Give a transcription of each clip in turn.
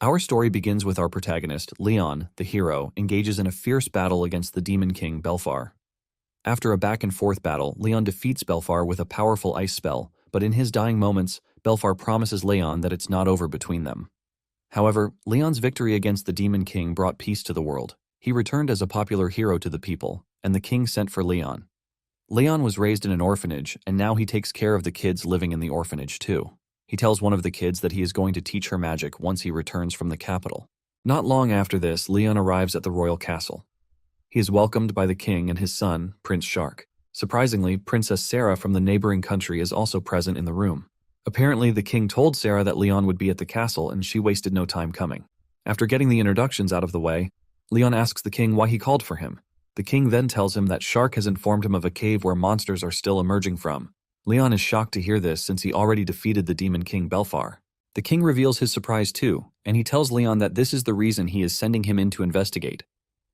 Our story begins with our protagonist, Leon, the hero, engages in a fierce battle against the Demon King, Belfar. After a back-and-forth battle, Leon defeats Belfar with a powerful ice spell, but in his dying moments, Belfar promises Leon that it's not over between them. However, Leon's victory against the Demon King brought peace to the world. He returned as a popular hero to the people, and the king sent for Leon. Leon was raised in an orphanage, and now he takes care of the kids living in the orphanage too. He tells one of the kids that he is going to teach her magic once he returns from the capital. Not long after this, Leon arrives at the royal castle. He is welcomed by the king and his son, Prince Shark. Surprisingly, Princess Sarah from the neighboring country is also present in the room. Apparently, the king told Sarah that Leon would be at the castle, and she wasted no time coming. After getting the introductions out of the way, Leon asks the king why he called for him. The king then tells him that Shark has informed him of a cave where monsters are still emerging from. Leon is shocked to hear this since he already defeated the Demon King Belfar. The king reveals his surprise too, and he tells Leon that this is the reason he is sending him in to investigate.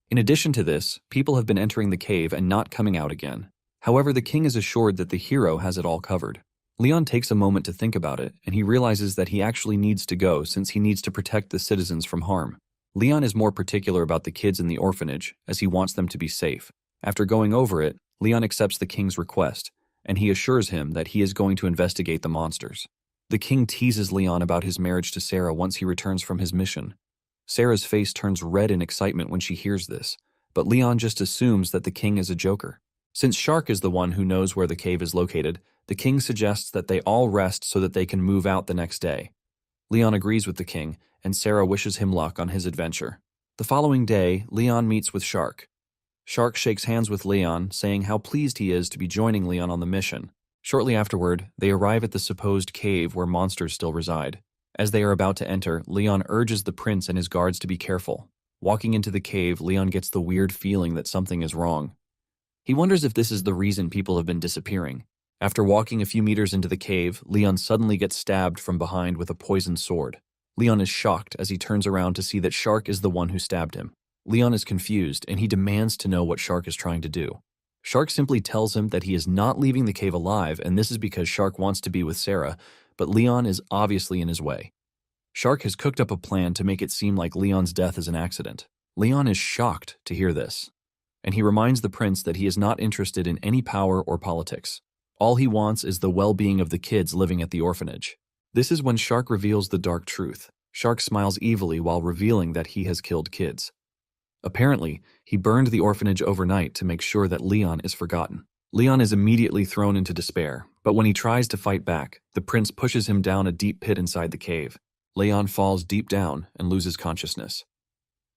In addition to this, people have been entering the cave and not coming out again. However, the king is assured that the hero has it all covered. Leon takes a moment to think about it, and he realizes that he actually needs to go since he needs to protect the citizens from harm. Leon is more particular about the kids in the orphanage, as he wants them to be safe. After going over it, Leon accepts the king's request, and he assures him that he is going to investigate the monsters. The king teases Leon about his marriage to Sarah once he returns from his mission. Sarah's face turns red in excitement when she hears this, but Leon just assumes that the king is a joker. Since Shark is the one who knows where the cave is located, the king suggests that they all rest so that they can move out the next day. Leon agrees with the king, and Sarah wishes him luck on his adventure. The following day, Leon meets with Shark. Shark shakes hands with Leon, saying how pleased he is to be joining Leon on the mission. Shortly afterward, they arrive at the supposed cave where monsters still reside. As they are about to enter, Leon urges the prince and his guards to be careful. Walking into the cave, Leon gets the weird feeling that something is wrong. He wonders if this is the reason people have been disappearing. After walking a few meters into the cave, Leon suddenly gets stabbed from behind with a poisoned sword. Leon is shocked as he turns around to see that Shark is the one who stabbed him. Leon is confused, and he demands to know what Shark is trying to do. Shark simply tells him that he is not leaving the cave alive, and this is because Shark wants to be with Sarah, but Leon is obviously in his way. Shark has cooked up a plan to make it seem like Leon's death is an accident. Leon is shocked to hear this, and he reminds the prince that he is not interested in any power or politics. All he wants is the well-being of the kids living at the orphanage. This is when Shark reveals the dark truth. Shark smiles evilly while revealing that he has killed kids. Apparently, he burned the orphanage overnight to make sure that Leon is forgotten. Leon is immediately thrown into despair, but when he tries to fight back, the prince pushes him down a deep pit inside the cave. Leon falls deep down and loses consciousness.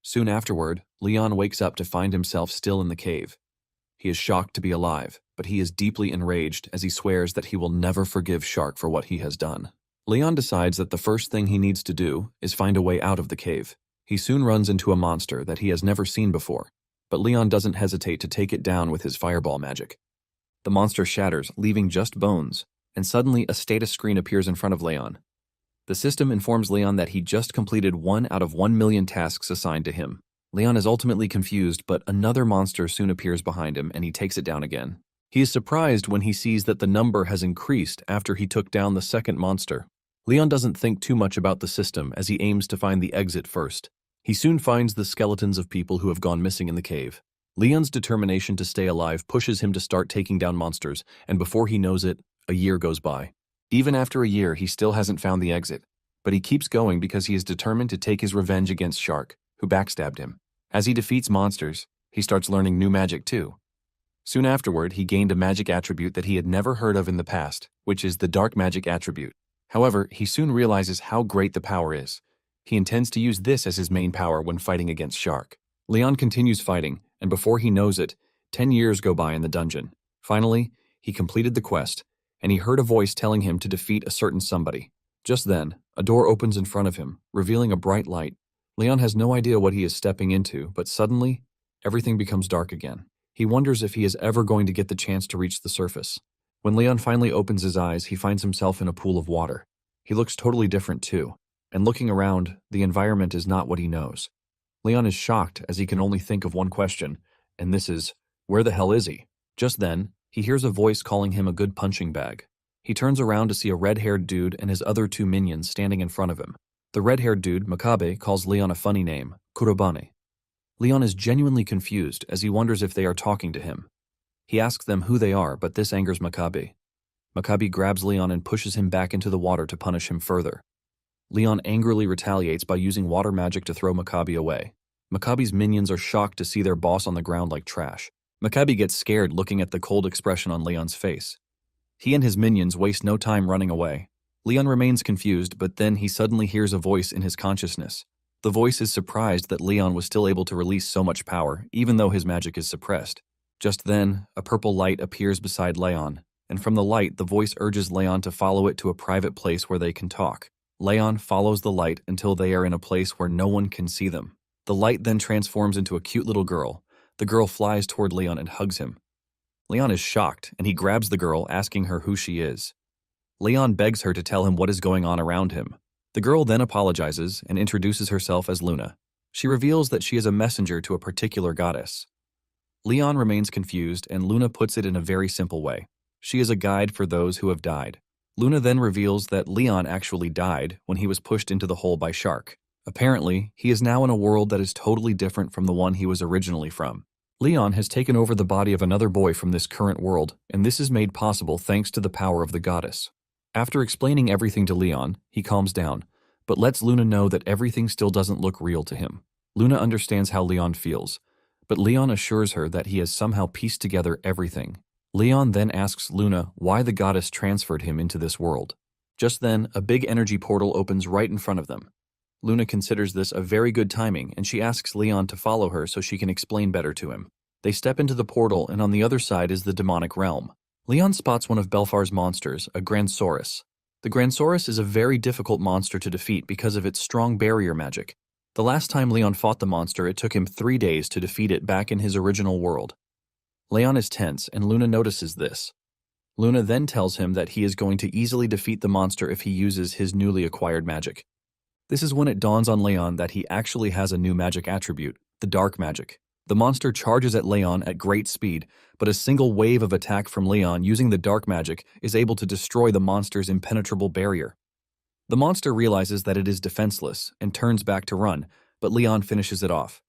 Soon afterward, Leon wakes up to find himself still in the cave. He is shocked to be alive, but he is deeply enraged as he swears that he will never forgive Shark for what he has done. Leon decides that the first thing he needs to do is find a way out of the cave. He soon runs into a monster that he has never seen before, but Leon doesn't hesitate to take it down with his fireball magic. The monster shatters, leaving just bones, and suddenly a status screen appears in front of Leon. The system informs Leon that he just completed 1 out of 1 million tasks assigned to him. Leon is ultimately confused, but another monster soon appears behind him and he takes it down again. He is surprised when he sees that the number has increased after he took down the second monster. Leon doesn't think too much about the system as he aims to find the exit first. He soon finds the skeletons of people who have gone missing in the cave. Leon's determination to stay alive pushes him to start taking down monsters, and before he knows it, a year goes by. Even after a year, he still hasn't found the exit, but he keeps going because he is determined to take his revenge against Shark, who backstabbed him. As he defeats monsters, he starts learning new magic too. Soon afterward, he gained a magic attribute that he had never heard of in the past, which is the dark magic attribute. However, he soon realizes how great the power is. He intends to use this as his main power when fighting against Shark. Leon continues fighting, and before he knows it, 10 years go by in the dungeon. Finally, he completed the quest, and he heard a voice telling him to defeat a certain somebody. Just then, a door opens in front of him, revealing a bright light. Leon has no idea what he is stepping into, but suddenly, everything becomes dark again. He wonders if he is ever going to get the chance to reach the surface. When Leon finally opens his eyes, he finds himself in a pool of water. He looks totally different too, and looking around, the environment is not what he knows. Leon is shocked as he can only think of one question, and this is, where the hell is he? Just then, he hears a voice calling him a good punching bag. He turns around to see a red-haired dude and his other 2 minions standing in front of him. The The red-haired dude, Makabe, calls Leon a funny name, Kurobane. Leon is genuinely confused as he wonders if they are talking to him. He asks them who they are, but this angers Makabe. Makabe grabs Leon and pushes him back into the water to punish him further. Leon angrily retaliates by using water magic to throw Makabe away. Makabe's minions are shocked to see their boss on the ground like trash. Makabe gets scared looking at the cold expression on Leon's face. He and his minions waste no time running away. Leon remains confused, but then he suddenly hears a voice in his consciousness. The voice is surprised that Leon was still able to release so much power, even though his magic is suppressed. Just then, a purple light appears beside Leon, and from the light, the voice urges Leon to follow it to a private place where they can talk. Leon follows the light until they are in a place where no one can see them. The light then transforms into a cute little girl. The girl flies toward Leon and hugs him. Leon is shocked, and he grabs the girl, asking her who she is. Leon begs her to tell him what is going on around him. The girl then apologizes and introduces herself as Luna. She reveals that she is a messenger to a particular goddess. Leon remains confused, and Luna puts it in a very simple way. She is a guide for those who have died. Luna then reveals that Leon actually died when he was pushed into the hole by Shark. Apparently, he is now in a world that is totally different from the one he was originally from. Leon has taken over the body of another boy from this current world, and this is made possible thanks to the power of the goddess. After explaining everything to Leon, he calms down, but lets Luna know that everything still doesn't look real to him. Luna understands how Leon feels, but Leon assures her that he has somehow pieced together everything. Leon then asks Luna why the goddess transferred him into this world. Just then, a big energy portal opens right in front of them. Luna considers this a very good timing, and she asks Leon to follow her so she can explain better to him. They step into the portal, and on the other side is the demonic realm. Leon spots one of Belfar's monsters, a Gransaurus. The Gransaurus is a very difficult monster to defeat because of its strong barrier magic. The last time Leon fought the monster, it took him 3 days to defeat it back in his original world. Leon is tense, and Luna notices this. Luna then tells him that he is going to easily defeat the monster if he uses his newly acquired magic. This is when it dawns on Leon that he actually has a new magic attribute, the dark magic. The monster charges at Leon at great speed, but a single wave of attack from Leon using the dark magic is able to destroy the monster's impenetrable barrier. The monster realizes that it is defenseless and turns back to run, but Leon finishes it off.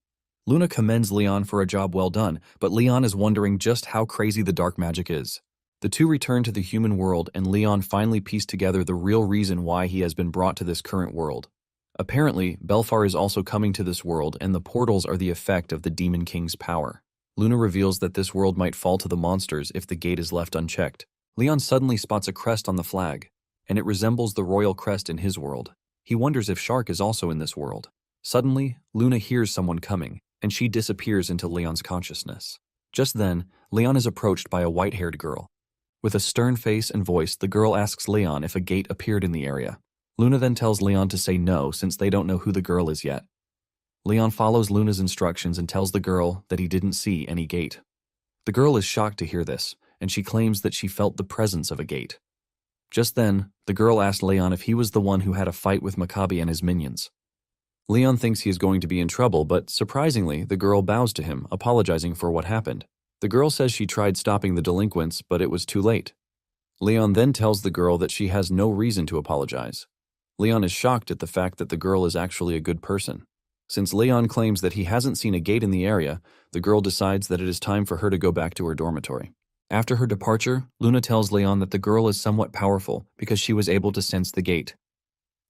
Luna commends Leon for a job well done, but Leon is wondering just how crazy the dark magic is. The two return to the human world, and Leon finally pieced together the real reason why he has been brought to this current world. Apparently, Belfar is also coming to this world, and the portals are the effect of the Demon King's power. Luna reveals that this world might fall to the monsters if the gate is left unchecked. Leon suddenly spots a crest on the flag, and it resembles the royal crest in his world. He wonders if Shark is also in this world. Suddenly, Luna hears someone coming, and she disappears into Leon's consciousness. Just then, Leon is approached by a white-haired girl. With a stern face and voice, the girl asks Leon if a gate appeared in the area. Luna then tells Leon to say no since they don't know who the girl is yet. Leon follows Luna's instructions and tells the girl that he didn't see any gate. The girl is shocked to hear this, and she claims that she felt the presence of a gate. Just then, the girl asked Leon if he was the one who had a fight with Makabe and his minions. Leon thinks he is going to be in trouble, but surprisingly, the girl bows to him, apologizing for what happened. The girl says she tried stopping the delinquents, but it was too late. Leon then tells the girl that she has no reason to apologize. Leon is shocked at the fact that the girl is actually a good person. Since Leon claims that he hasn't seen a gate in the area, the girl decides that it is time for her to go back to her dormitory. After her departure, Luna tells Leon that the girl is somewhat powerful because she was able to sense the gate.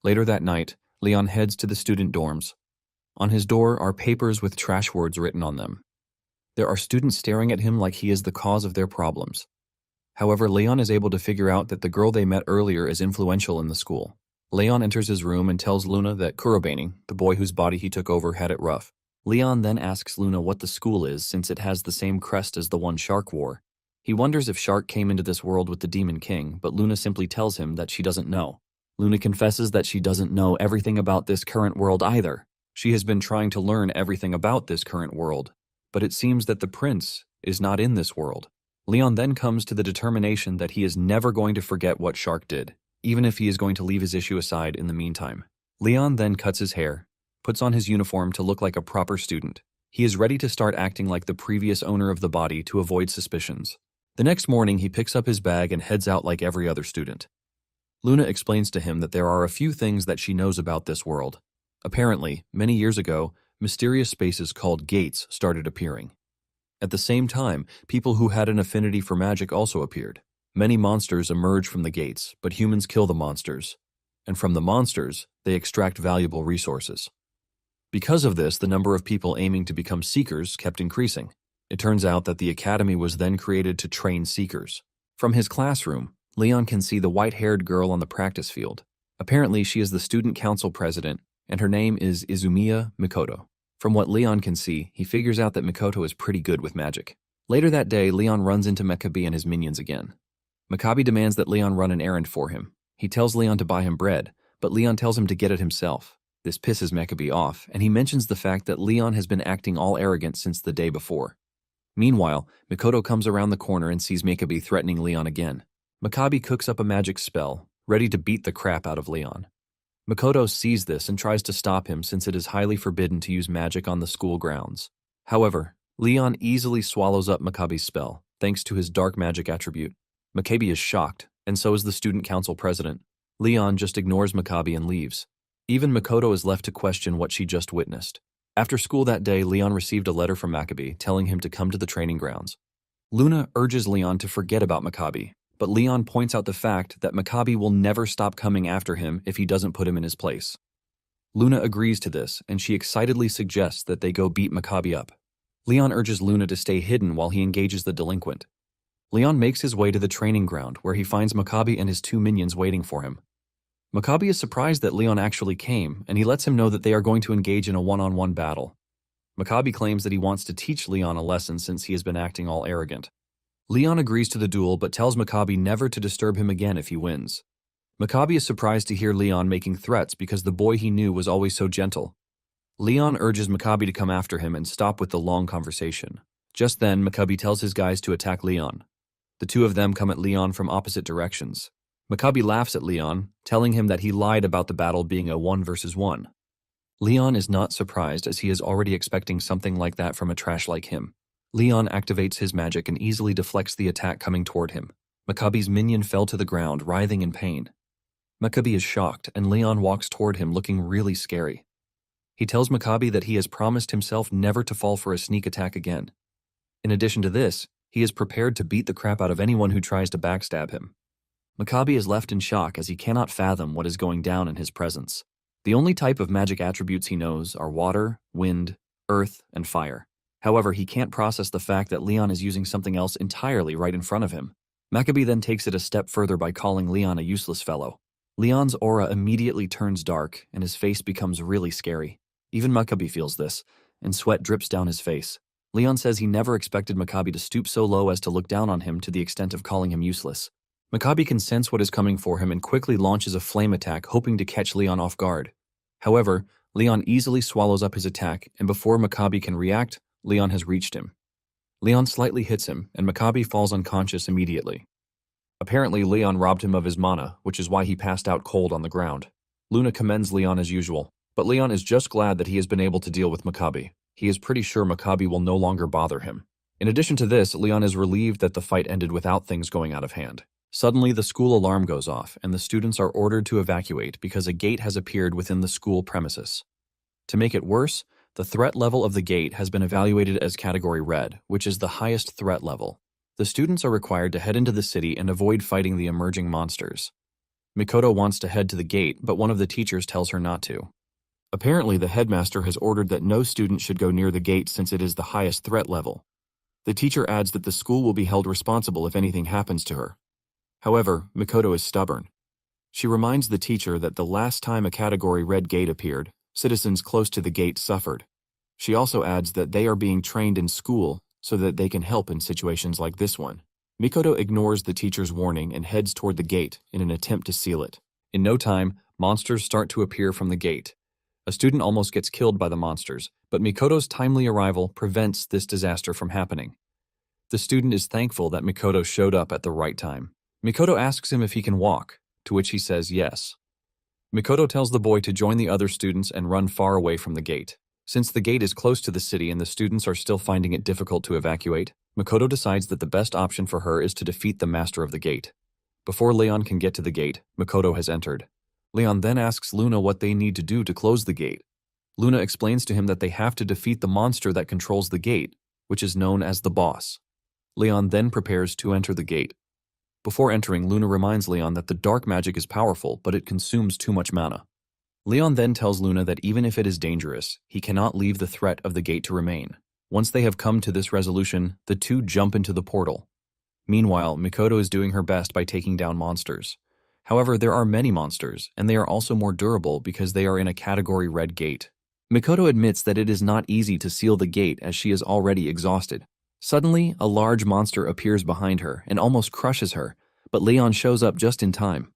Later that night, Leon heads to the student dorms. On his door are papers with trash words written on them. There are students staring at him like he is the cause of their problems. However, Leon is able to figure out that the girl they met earlier is influential in the school. Leon enters his room and tells Luna that Kurobane, the boy whose body he took over, had it rough. Leon then asks Luna what the school is since it has the same crest as the one Shark wore. He wonders if Shark came into this world with the Demon King, but Luna simply tells him that she doesn't know. Luna confesses that she doesn't know everything about this current world either. She has been trying to learn everything about this current world, but it seems that the prince is not in this world. Leon then comes to the determination that he is never going to forget what Shark did, even if he is going to leave his issue aside in the meantime. Leon then cuts his hair, puts on his uniform to look like a proper student. He is ready to start acting like the previous owner of the body to avoid suspicions. The next morning, he picks up his bag and heads out like every other student. Luna explains to him that there are a few things that she knows about this world. Apparently, many years ago, mysterious spaces called gates started appearing. At the same time, people who had an affinity for magic also appeared. Many monsters emerge from the gates, but humans kill the monsters. And from the monsters, they extract valuable resources. Because of this, the number of people aiming to become seekers kept increasing. It turns out that the academy was then created to train seekers. From his classroom, Leon can see the white-haired girl on the practice field. Apparently, she is the student council president, and her name is Izumiya Mikoto. From what Leon can see, he figures out that Mikoto is pretty good with magic. Later that day, Leon runs into Makabe and his minions again. Makabe demands that Leon run an errand for him. He tells Leon to buy him bread, but Leon tells him to get it himself. This pisses Makabe off, and he mentions the fact that Leon has been acting all arrogant since the day before. Meanwhile, Mikoto comes around the corner and sees Makabe threatening Leon again. Makabe cooks up a magic spell, ready to beat the crap out of Leon. Mikoto sees this and tries to stop him since it is highly forbidden to use magic on the school grounds. However, Leon easily swallows up Makabe's spell, thanks to his dark magic attribute. Makabe is shocked, and so is the student council president. Leon just ignores Makabe and leaves. Even Mikoto is left to question what she just witnessed. After school that day, Leon received a letter from Makabe telling him to come to the training grounds. Luna urges Leon to forget about Makabe, but Leon points out the fact that Makabe will never stop coming after him if he doesn't put him in his place. Luna agrees to this, and she excitedly suggests that they go beat Makabe up. Leon urges Luna to stay hidden while he engages the delinquent. Leon makes his way to the training ground, where he finds Makabe and his two minions waiting for him. Makabe is surprised that Leon actually came, and he lets him know that they are going to engage in a one-on-one battle. Makabe claims that he wants to teach Leon a lesson since he has been acting all arrogant. Leon agrees to the duel but tells Makabe never to disturb him again if he wins. Makabe is surprised to hear Leon making threats because the boy he knew was always so gentle. Leon urges Makabe to come after him and stop with the long conversation. Just then, Makabe tells his guys to attack Leon. The two of them come at Leon from opposite directions. Makabe laughs at Leon, telling him that he lied about the battle being a 1 versus 1. Leon is not surprised as he is already expecting something like that from a trash like him. Leon activates his magic and easily deflects the attack coming toward him. Makabe's minion fell to the ground, writhing in pain. Makabe is shocked, and Leon walks toward him looking really scary. He tells Makabe that he has promised himself never to fall for a sneak attack again. In addition to this, he is prepared to beat the crap out of anyone who tries to backstab him. Makabe is left in shock as he cannot fathom what is going down in his presence. The only type of magic attributes he knows are water, wind, earth, and fire. However, he can't process the fact that Leon is using something else entirely right in front of him. Makabe then takes it a step further by calling Leon a useless fellow. Leon's aura immediately turns dark, and his face becomes really scary. Even Makabe feels this, and sweat drips down his face. Leon says he never expected Makabe to stoop so low as to look down on him to the extent of calling him useless. Makabe can sense what is coming for him and quickly launches a flame attack, hoping to catch Leon off guard. However, Leon easily swallows up his attack, and before Makabe can react, Leon has reached him. Leon slightly hits him, and Makabe falls unconscious immediately. Apparently, Leon robbed him of his mana, which is why he passed out cold on the ground. Luna commends Leon as usual, but Leon is just glad that he has been able to deal with Makabe. He is pretty sure Makabe will no longer bother him. In addition to this, Leon is relieved that the fight ended without things going out of hand. Suddenly, the school alarm goes off, and the students are ordered to evacuate because a gate has appeared within the school premises. To make it worse, the threat level of the gate has been evaluated as Category Red, which is the highest threat level. The students are required to head into the city and avoid fighting the emerging monsters. Mikoto wants to head to the gate, but one of the teachers tells her not to. Apparently, the headmaster has ordered that no student should go near the gate since it is the highest threat level. The teacher adds that the school will be held responsible if anything happens to her. However, Mikoto is stubborn. She reminds the teacher that the last time a Category Red gate appeared, citizens close to the gate suffered. She also adds that they are being trained in school so that they can help in situations like this one. Mikoto ignores the teacher's warning and heads toward the gate in an attempt to seal it. In no time, monsters start to appear from the gate. A student almost gets killed by the monsters, but Mikoto's timely arrival prevents this disaster from happening. The student is thankful that Mikoto showed up at the right time. Mikoto asks him if he can walk, to which he says yes. Mikoto tells the boy to join the other students and run far away from the gate. Since the gate is close to the city and the students are still finding it difficult to evacuate, Mikoto decides that the best option for her is to defeat the master of the gate. Before Leon can get to the gate, Mikoto has entered. Leon then asks Luna what they need to do to close the gate. Luna explains to him that they have to defeat the monster that controls the gate, which is known as the boss. Leon then prepares to enter the gate. Before entering, Luna reminds Leon that the dark magic is powerful, but it consumes too much mana. Leon then tells Luna that even if it is dangerous, he cannot leave the threat of the gate to remain. Once they have come to this resolution, the two jump into the portal. Meanwhile, Mikoto is doing her best by taking down monsters. However, there are many monsters, and they are also more durable because they are in a category red gate. Mikoto admits that it is not easy to seal the gate as she is already exhausted. Suddenly, a large monster appears behind her and almost crushes her, but Leon shows up just in time.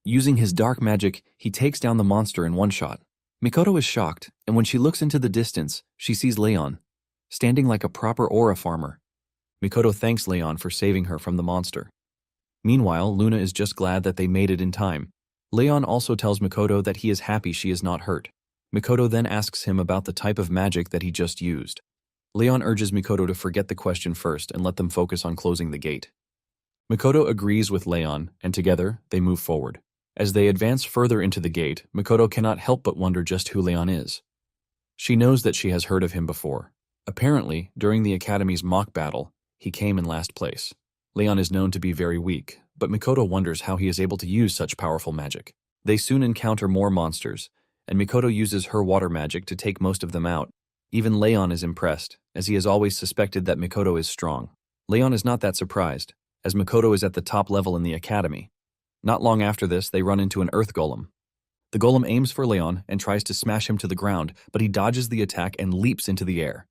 Using his dark magic, he takes down the monster in one shot. Mikoto is shocked, and when she looks into the distance, she sees Leon, standing like a proper aura farmer. Mikoto thanks Leon for saving her from the monster. Meanwhile, Luna is just glad that they made it in time. Leon also tells Mikoto that he is happy she is not hurt. Mikoto then asks him about the type of magic that he just used. Leon urges Mikoto to forget the question first and let them focus on closing the gate. Mikoto agrees with Leon, and together, they move forward. As they advance further into the gate, Mikoto cannot help but wonder just who Leon is. She knows that she has heard of him before. Apparently, during the Academy's mock battle, he came in last place. Leon is known to be very weak, but Mikoto wonders how he is able to use such powerful magic. They soon encounter more monsters, and Mikoto uses her water magic to take most of them out. Even Leon is impressed, as he has always suspected that Mikoto is strong. Leon is not that surprised, as Mikoto is at the top level in the Academy. Not long after this, they run into an earth golem. The golem aims for Leon and tries to smash him to the ground, but he dodges the attack and leaps into the air.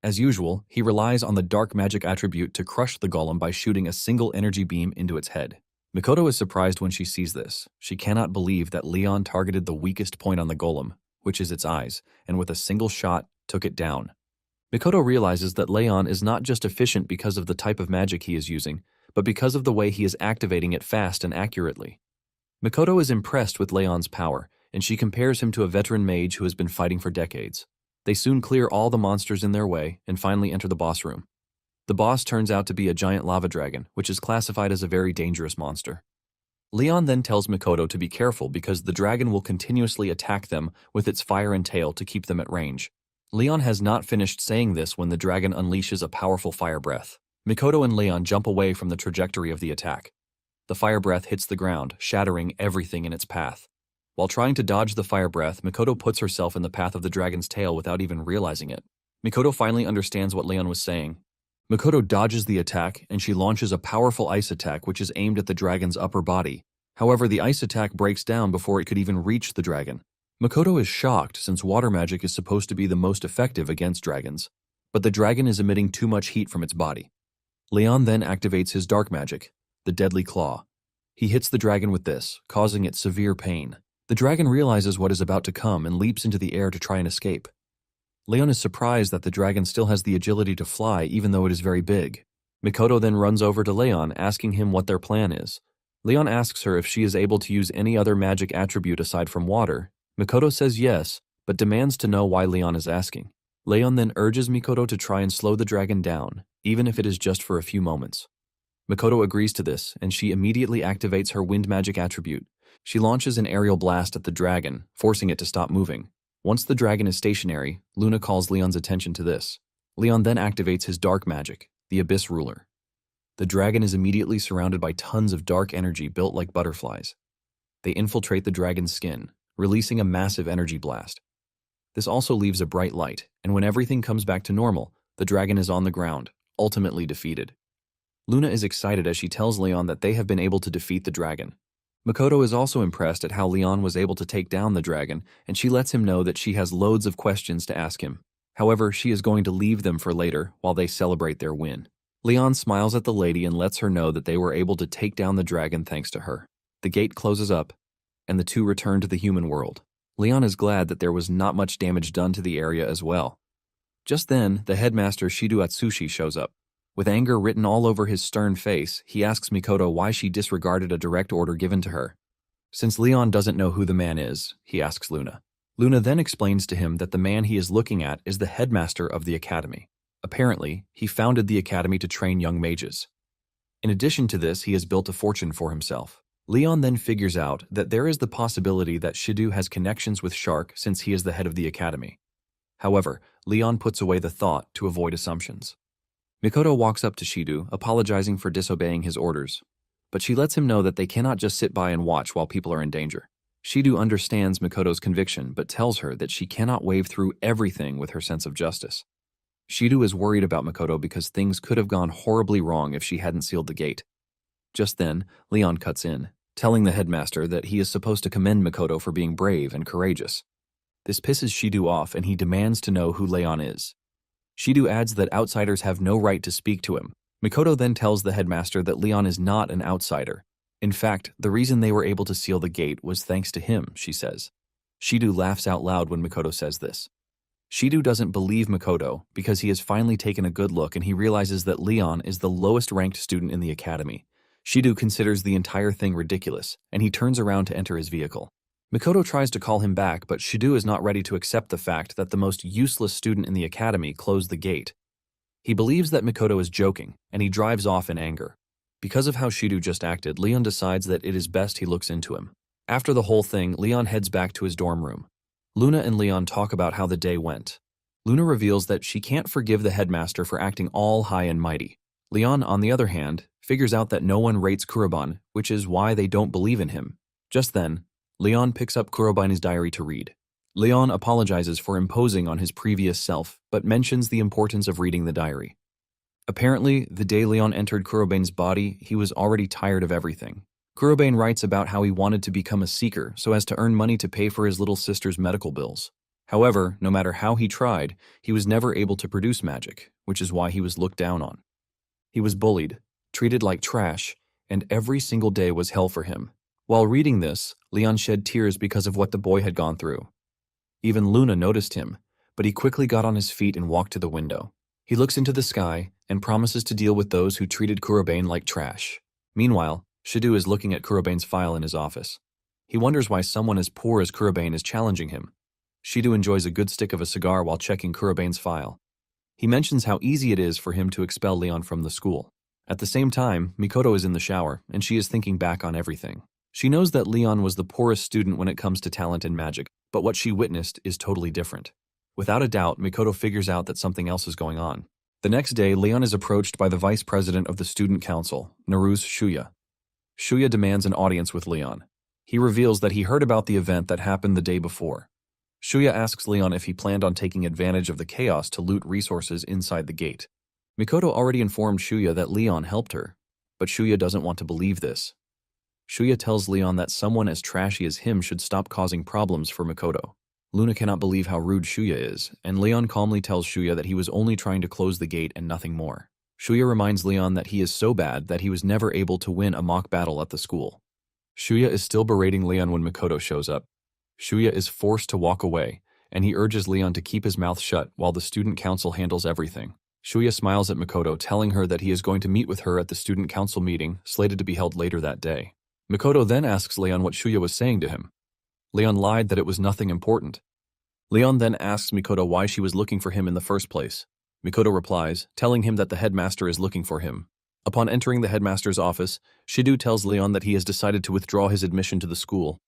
As usual, he relies on the dark magic attribute to crush the golem by shooting a single energy beam into its head. Mikoto is surprised when she sees this. She cannot believe that Leon targeted the weakest point on the golem, which is its eyes, and with a single shot, took it down. Mikoto realizes that Leon is not just efficient because of the type of magic he is using, but because of the way he is activating it fast and accurately. Mikoto is impressed with Leon's power, and she compares him to a veteran mage who has been fighting for decades. They soon clear all the monsters in their way and finally enter the boss room. The boss turns out to be a giant lava dragon, which is classified as a very dangerous monster. Leon then tells Mikoto to be careful because the dragon will continuously attack them with its fire and tail to keep them at range. Leon has not finished saying this when the dragon unleashes a powerful fire breath. Mikoto and Leon jump away from the trajectory of the attack. The fire breath hits the ground, shattering everything in its path. While trying to dodge the fire breath, Mikoto puts herself in the path of the dragon's tail without even realizing it. Mikoto finally understands what Leon was saying. Mikoto dodges the attack, and she launches a powerful ice attack which is aimed at the dragon's upper body. However, the ice attack breaks down before it could even reach the dragon. Mikoto is shocked since water magic is supposed to be the most effective against dragons, but the dragon is emitting too much heat from its body. Leon then activates his dark magic, the Deadly Claw. He hits the dragon with this, causing it severe pain. The dragon realizes what is about to come and leaps into the air to try and escape. Leon is surprised that the dragon still has the agility to fly even though it is very big. Mikoto then runs over to Leon, asking him what their plan is. Leon asks her if she is able to use any other magic attribute aside from water. Mikoto says yes, but demands to know why Leon is asking. Leon then urges Mikoto to try and slow the dragon down, even if it is just for a few moments. Mikoto agrees to this, and she immediately activates her wind magic attribute. She launches an aerial blast at the dragon, forcing it to stop moving. Once the dragon is stationary, Luna calls Leon's attention to this. Leon then activates his dark magic, the Abyss Ruler. The dragon is immediately surrounded by tons of dark energy built like butterflies. They infiltrate the dragon's skin, releasing a massive energy blast. This also leaves a bright light, and when everything comes back to normal, the dragon is on the ground, ultimately defeated. Luna is excited as she tells Leon that they have been able to defeat the dragon. Mikoto is also impressed at how Leon was able to take down the dragon, and she lets him know that she has loads of questions to ask him. However, she is going to leave them for later while they celebrate their win. Leon smiles at the lady and lets her know that they were able to take down the dragon thanks to her. The gate closes up, and the two return to the human world. Leon is glad that there was not much damage done to the area as well. Just then, the headmaster Shido Atsushi shows up. With anger written all over his stern face, he asks Mikoto why she disregarded a direct order given to her. Since Leon doesn't know who the man is, he asks Luna. Luna then explains to him that the man he is looking at is the headmaster of the academy. Apparently, he founded the academy to train young mages. In addition to this, he has built a fortune for himself. Leon then figures out that there is the possibility that Shidu has connections with Shark since he is the head of the academy. However, Leon puts away the thought to avoid assumptions. Mikoto walks up to Shidu, apologizing for disobeying his orders. But she lets him know that they cannot just sit by and watch while people are in danger. Shidu understands Mikoto's conviction, but tells her that she cannot wade through everything with her sense of justice. Shidu is worried about Mikoto because things could have gone horribly wrong if she hadn't sealed the gate. Just then, Leon cuts in, telling the headmaster that he is supposed to commend Mikoto for being brave and courageous. This pisses Shidu off and he demands to know who Leon is. Shidu adds that outsiders have no right to speak to him. Mikoto then tells the headmaster that Leon is not an outsider. In fact, the reason they were able to seal the gate was thanks to him, she says. Shidu laughs out loud when Mikoto says this. Shidu doesn't believe Mikoto because he has finally taken a good look and he realizes that Leon is the lowest ranked student in the academy. Shidu considers the entire thing ridiculous, and he turns around to enter his vehicle. Mikoto tries to call him back, but Shidu is not ready to accept the fact that the most useless student in the academy closed the gate. He believes that Mikoto is joking, and he drives off in anger. Because of how Shidu just acted, Leon decides that it is best he looks into him. After the whole thing, Leon heads back to his dorm room. Luna and Leon talk about how the day went. Luna reveals that she can't forgive the headmaster for acting all high and mighty. Leon, on the other hand, figures out that no one rates Kuroban, which is why they don't believe in him. Just then, Leon picks up Kuroban's diary to read. Leon apologizes for imposing on his previous self, but mentions the importance of reading the diary. Apparently, the day Leon entered Kuroban's body, he was already tired of everything. Kuroban writes about how he wanted to become a seeker so as to earn money to pay for his little sister's medical bills. However, no matter how he tried, he was never able to produce magic, which is why he was looked down on. He was bullied, treated like trash, and every single day was hell for him. While reading this, Leon shed tears because of what the boy had gone through. Even Luna noticed him, but he quickly got on his feet and walked to the window. He looks into the sky and promises to deal with those who treated Kuroban like trash. Meanwhile, Shidu is looking at Kuroban's file in his office. He wonders why someone as poor as Kuroban is challenging him. Shidu enjoys a good stick of a cigar while checking Kuroban's file. He mentions how easy it is for him to expel Leon from the school. At the same time, Mikoto is in the shower, and she is thinking back on everything. She knows that Leon was the poorest student when it comes to talent and magic, but what she witnessed is totally different. Without a doubt, Mikoto figures out that something else is going on. The next day, Leon is approached by the vice president of the student council, Naru's Shuya. Shuya demands an audience with Leon. He reveals that he heard about the event that happened the day before. Shuya asks Leon if he planned on taking advantage of the chaos to loot resources inside the gate. Mikoto already informed Shuya that Leon helped her, but Shuya doesn't want to believe this. Shuya tells Leon that someone as trashy as him should stop causing problems for Mikoto. Luna cannot believe how rude Shuya is, and Leon calmly tells Shuya that he was only trying to close the gate and nothing more. Shuya reminds Leon that he is so bad that he was never able to win a mock battle at the school. Shuya is still berating Leon when Mikoto shows up. Shuya is forced to walk away, and he urges Leon to keep his mouth shut while the student council handles everything. Shuya smiles at Mikoto, telling her that he is going to meet with her at the student council meeting, slated to be held later that day. Mikoto then asks Leon what Shuya was saying to him. Leon lied that it was nothing important. Leon then asks Mikoto why she was looking for him in the first place. Mikoto replies, telling him that the headmaster is looking for him. Upon entering the headmaster's office, Shidu tells Leon that he has decided to withdraw his admission to the school.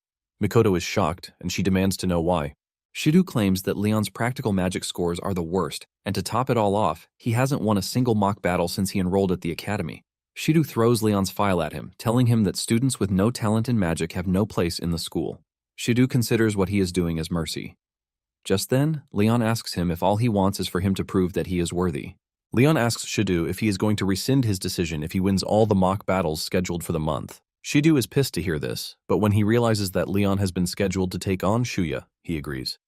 Mikoto is shocked, and she demands to know why. Shidu claims that Leon's practical magic scores are the worst, and to top it all off, he hasn't won a single mock battle since he enrolled at the academy. Shidu throws Leon's file at him, telling him that students with no talent in magic have no place in the school. Shidu considers what he is doing as mercy. Just then, Leon asks him if all he wants is for him to prove that he is worthy. Leon asks Shidu if he is going to rescind his decision if he wins all the mock battles scheduled for the month. Shidu is pissed to hear this, but when he realizes that Leon has been scheduled to take on Shuya, he agrees.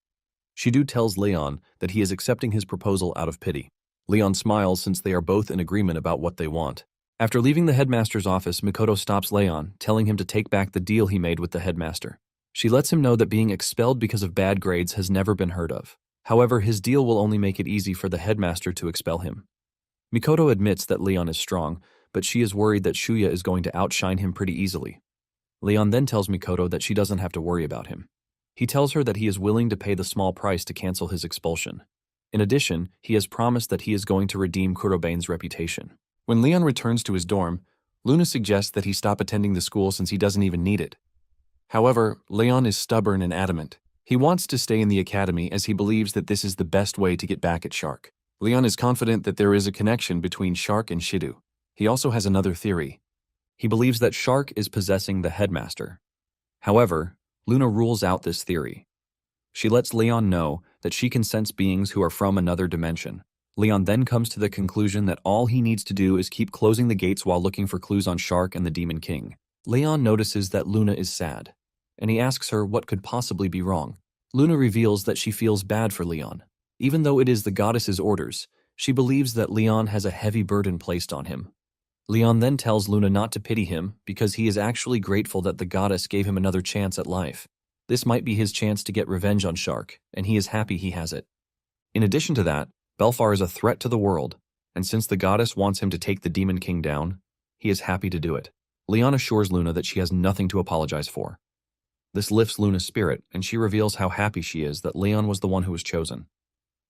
Shidu tells Leon that he is accepting his proposal out of pity. Leon smiles since they are both in agreement about what they want. After leaving the headmaster's office, Mikoto stops Leon, telling him to take back the deal he made with the headmaster. She lets him know that being expelled because of bad grades has never been heard of. However, his deal will only make it easy for the headmaster to expel him. Mikoto admits that Leon is strong, but she is worried that Shuya is going to outshine him pretty easily. Leon then tells Mikoto that she doesn't have to worry about him. He tells her that he is willing to pay the small price to cancel his expulsion. In addition, he has promised that he is going to redeem Kuroban's reputation. When Leon returns to his dorm, Luna suggests that he stop attending the school since he doesn't even need it. However, Leon is stubborn and adamant. He wants to stay in the academy as he believes that this is the best way to get back at Shark. Leon is confident that there is a connection between Shark and Shidu. He also has another theory. He believes that Shark is possessing the headmaster. However, Luna rules out this theory. She lets Leon know that she can sense beings who are from another dimension. Leon then comes to the conclusion that all he needs to do is keep closing the gates while looking for clues on Shark and the Demon King. Leon notices that Luna is sad, and he asks her what could possibly be wrong. Luna reveals that she feels bad for Leon. Even though it is the goddess's orders, she believes that Leon has a heavy burden placed on him. Leon then tells Luna not to pity him because he is actually grateful that the goddess gave him another chance at life. This might be his chance to get revenge on Shark, and he is happy he has it. In addition to that, Belfar is a threat to the world, and since the goddess wants him to take the Demon King down, he is happy to do it. Leon assures Luna that she has nothing to apologize for. This lifts Luna's spirit, and she reveals how happy she is that Leon was the one who was chosen.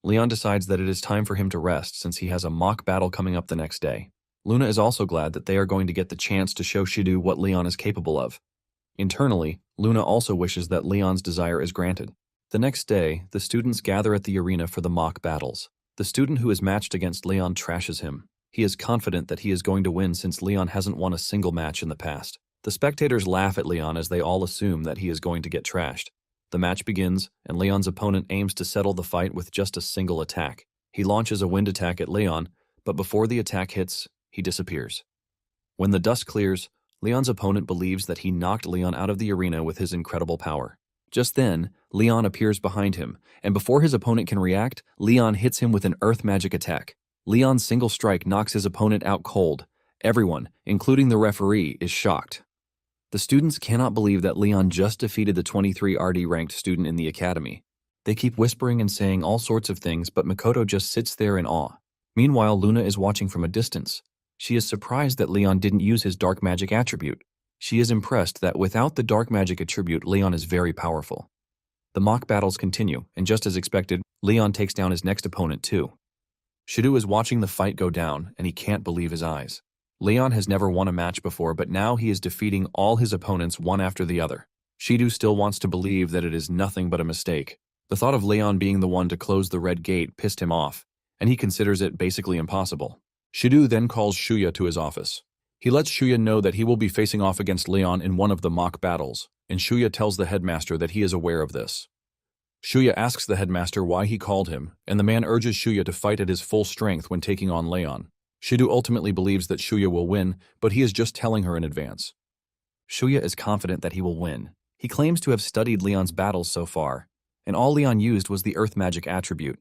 Leon decides that it is time for him to rest since he has a mock battle coming up the next day. Luna is also glad that they are going to get the chance to show Shidu what Leon is capable of. Internally, Luna also wishes that Leon's desire is granted. The next day, the students gather at the arena for the mock battles. The student who is matched against Leon trashes him. He is confident that he is going to win since Leon hasn't won a single match in the past. The spectators laugh at Leon as they all assume that he is going to get trashed. The match begins, and Leon's opponent aims to settle the fight with just a single attack. He launches a wind attack at Leon, but before the attack hits, he disappears. When the dust clears, Leon's opponent believes that he knocked Leon out of the arena with his incredible power. Just then, Leon appears behind him, and before his opponent can react, Leon hits him with an earth magic attack. Leon's single strike knocks his opponent out cold. Everyone, including the referee, is shocked. The students cannot believe that Leon just defeated the 23 RD ranked student in the academy. They keep whispering and saying all sorts of things, but Makoto just sits there in awe. Meanwhile, Luna is watching from a distance. She is surprised that Leon didn't use his dark magic attribute. She is impressed that without the dark magic attribute, Leon is very powerful. The mock battles continue, and just as expected, Leon takes down his next opponent too. Shidu is watching the fight go down, and he can't believe his eyes. Leon has never won a match before, but now he is defeating all his opponents one after the other. Shidu still wants to believe that it is nothing but a mistake. The thought of Leon being the one to close the red gate pissed him off, and he considers it basically impossible. Shidu then calls Shuya to his office. He lets Shuya know that he will be facing off against Leon in one of the mock battles, and Shuya tells the headmaster that he is aware of this. Shuya asks the headmaster why he called him, and the man urges Shuya to fight at his full strength when taking on Leon. Shidu ultimately believes that Shuya will win, but he is just telling her in advance. Shuya is confident that he will win. He claims to have studied Leon's battles so far, and all Leon used was the earth magic attribute.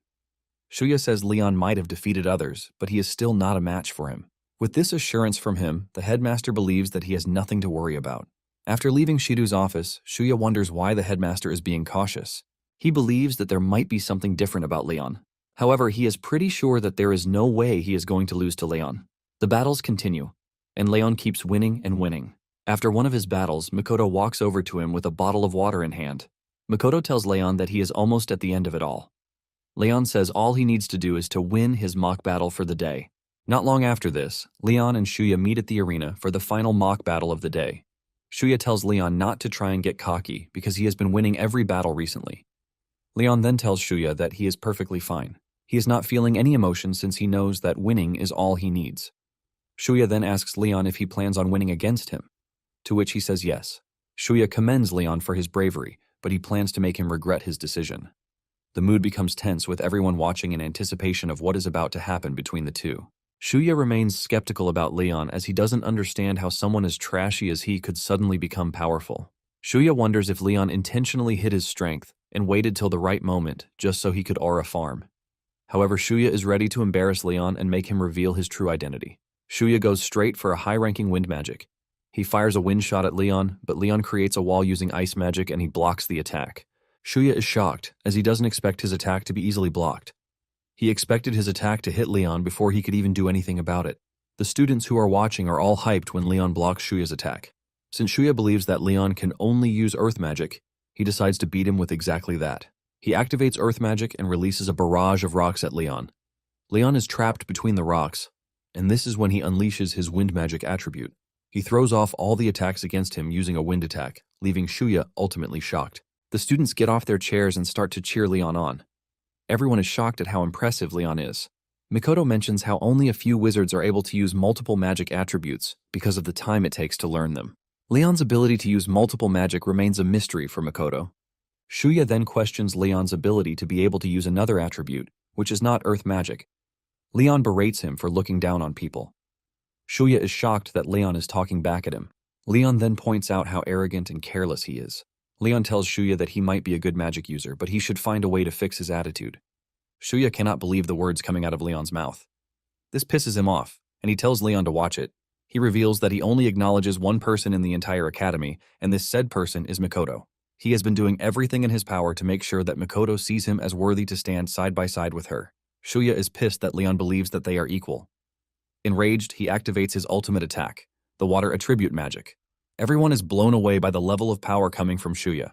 Shuya says Leon might have defeated others, but he is still not a match for him. With this assurance from him, the headmaster believes that he has nothing to worry about. After leaving Shidu's office, Shuya wonders why the headmaster is being cautious. He believes that there might be something different about Leon. However, he is pretty sure that there is no way he is going to lose to Leon. The battles continue, and Leon keeps winning and winning. After one of his battles, Makoto walks over to him with a bottle of water in hand. Makoto tells Leon that he is almost at the end of it all. Leon says all he needs to do is to win his mock battle for the day. Not long after this, Leon and Shuya meet at the arena for the final mock battle of the day. Shuya tells Leon not to try and get cocky because he has been winning every battle recently. Leon then tells Shuya that he is perfectly fine. He is not feeling any emotion since he knows that winning is all he needs. Shuya then asks Leon if he plans on winning against him, to which he says yes. Shuya commends Leon for his bravery, but he plans to make him regret his decision. The mood becomes tense with everyone watching in anticipation of what is about to happen between the two. Shuya remains skeptical about Leon as he doesn't understand how someone as trashy as he could suddenly become powerful. Shuya wonders if Leon intentionally hid his strength and waited till the right moment just so he could aura farm. However, Shuya is ready to embarrass Leon and make him reveal his true identity. Shuya goes straight for a high-ranking wind magic. He fires a wind shot at Leon, but Leon creates a wall using ice magic and he blocks the attack. Shuya is shocked as he doesn't expect his attack to be easily blocked. He expected his attack to hit Leon before he could even do anything about it. The students who are watching are all hyped when Leon blocks Shuya's attack. Since Shuya believes that Leon can only use earth magic, he decides to beat him with exactly that. He activates earth magic and releases a barrage of rocks at Leon. Leon is trapped between the rocks, and this is when he unleashes his wind magic attribute. He throws off all the attacks against him using a wind attack, leaving Shuya ultimately shocked. The students get off their chairs and start to cheer Leon on. Everyone is shocked at how impressive Leon is. Mikoto mentions how only a few wizards are able to use multiple magic attributes because of the time it takes to learn them. Leon's ability to use multiple magic remains a mystery for Mikoto. Shuya then questions Leon's ability to be able to use another attribute, which is not earth magic. Leon berates him for looking down on people. Shuya is shocked that Leon is talking back at him. Leon then points out how arrogant and careless he is. Leon tells Shuya that he might be a good magic user, but he should find a way to fix his attitude. Shuya cannot believe the words coming out of Leon's mouth. This pisses him off, and he tells Leon to watch it. He reveals that he only acknowledges one person in the entire academy, and this said person is Mikoto. He has been doing everything in his power to make sure that Mikoto sees him as worthy to stand side by side with her. Shuya is pissed that Leon believes that they are equal. Enraged, he activates his ultimate attack, the water attribute magic. Everyone is blown away by the level of power coming from Shuya.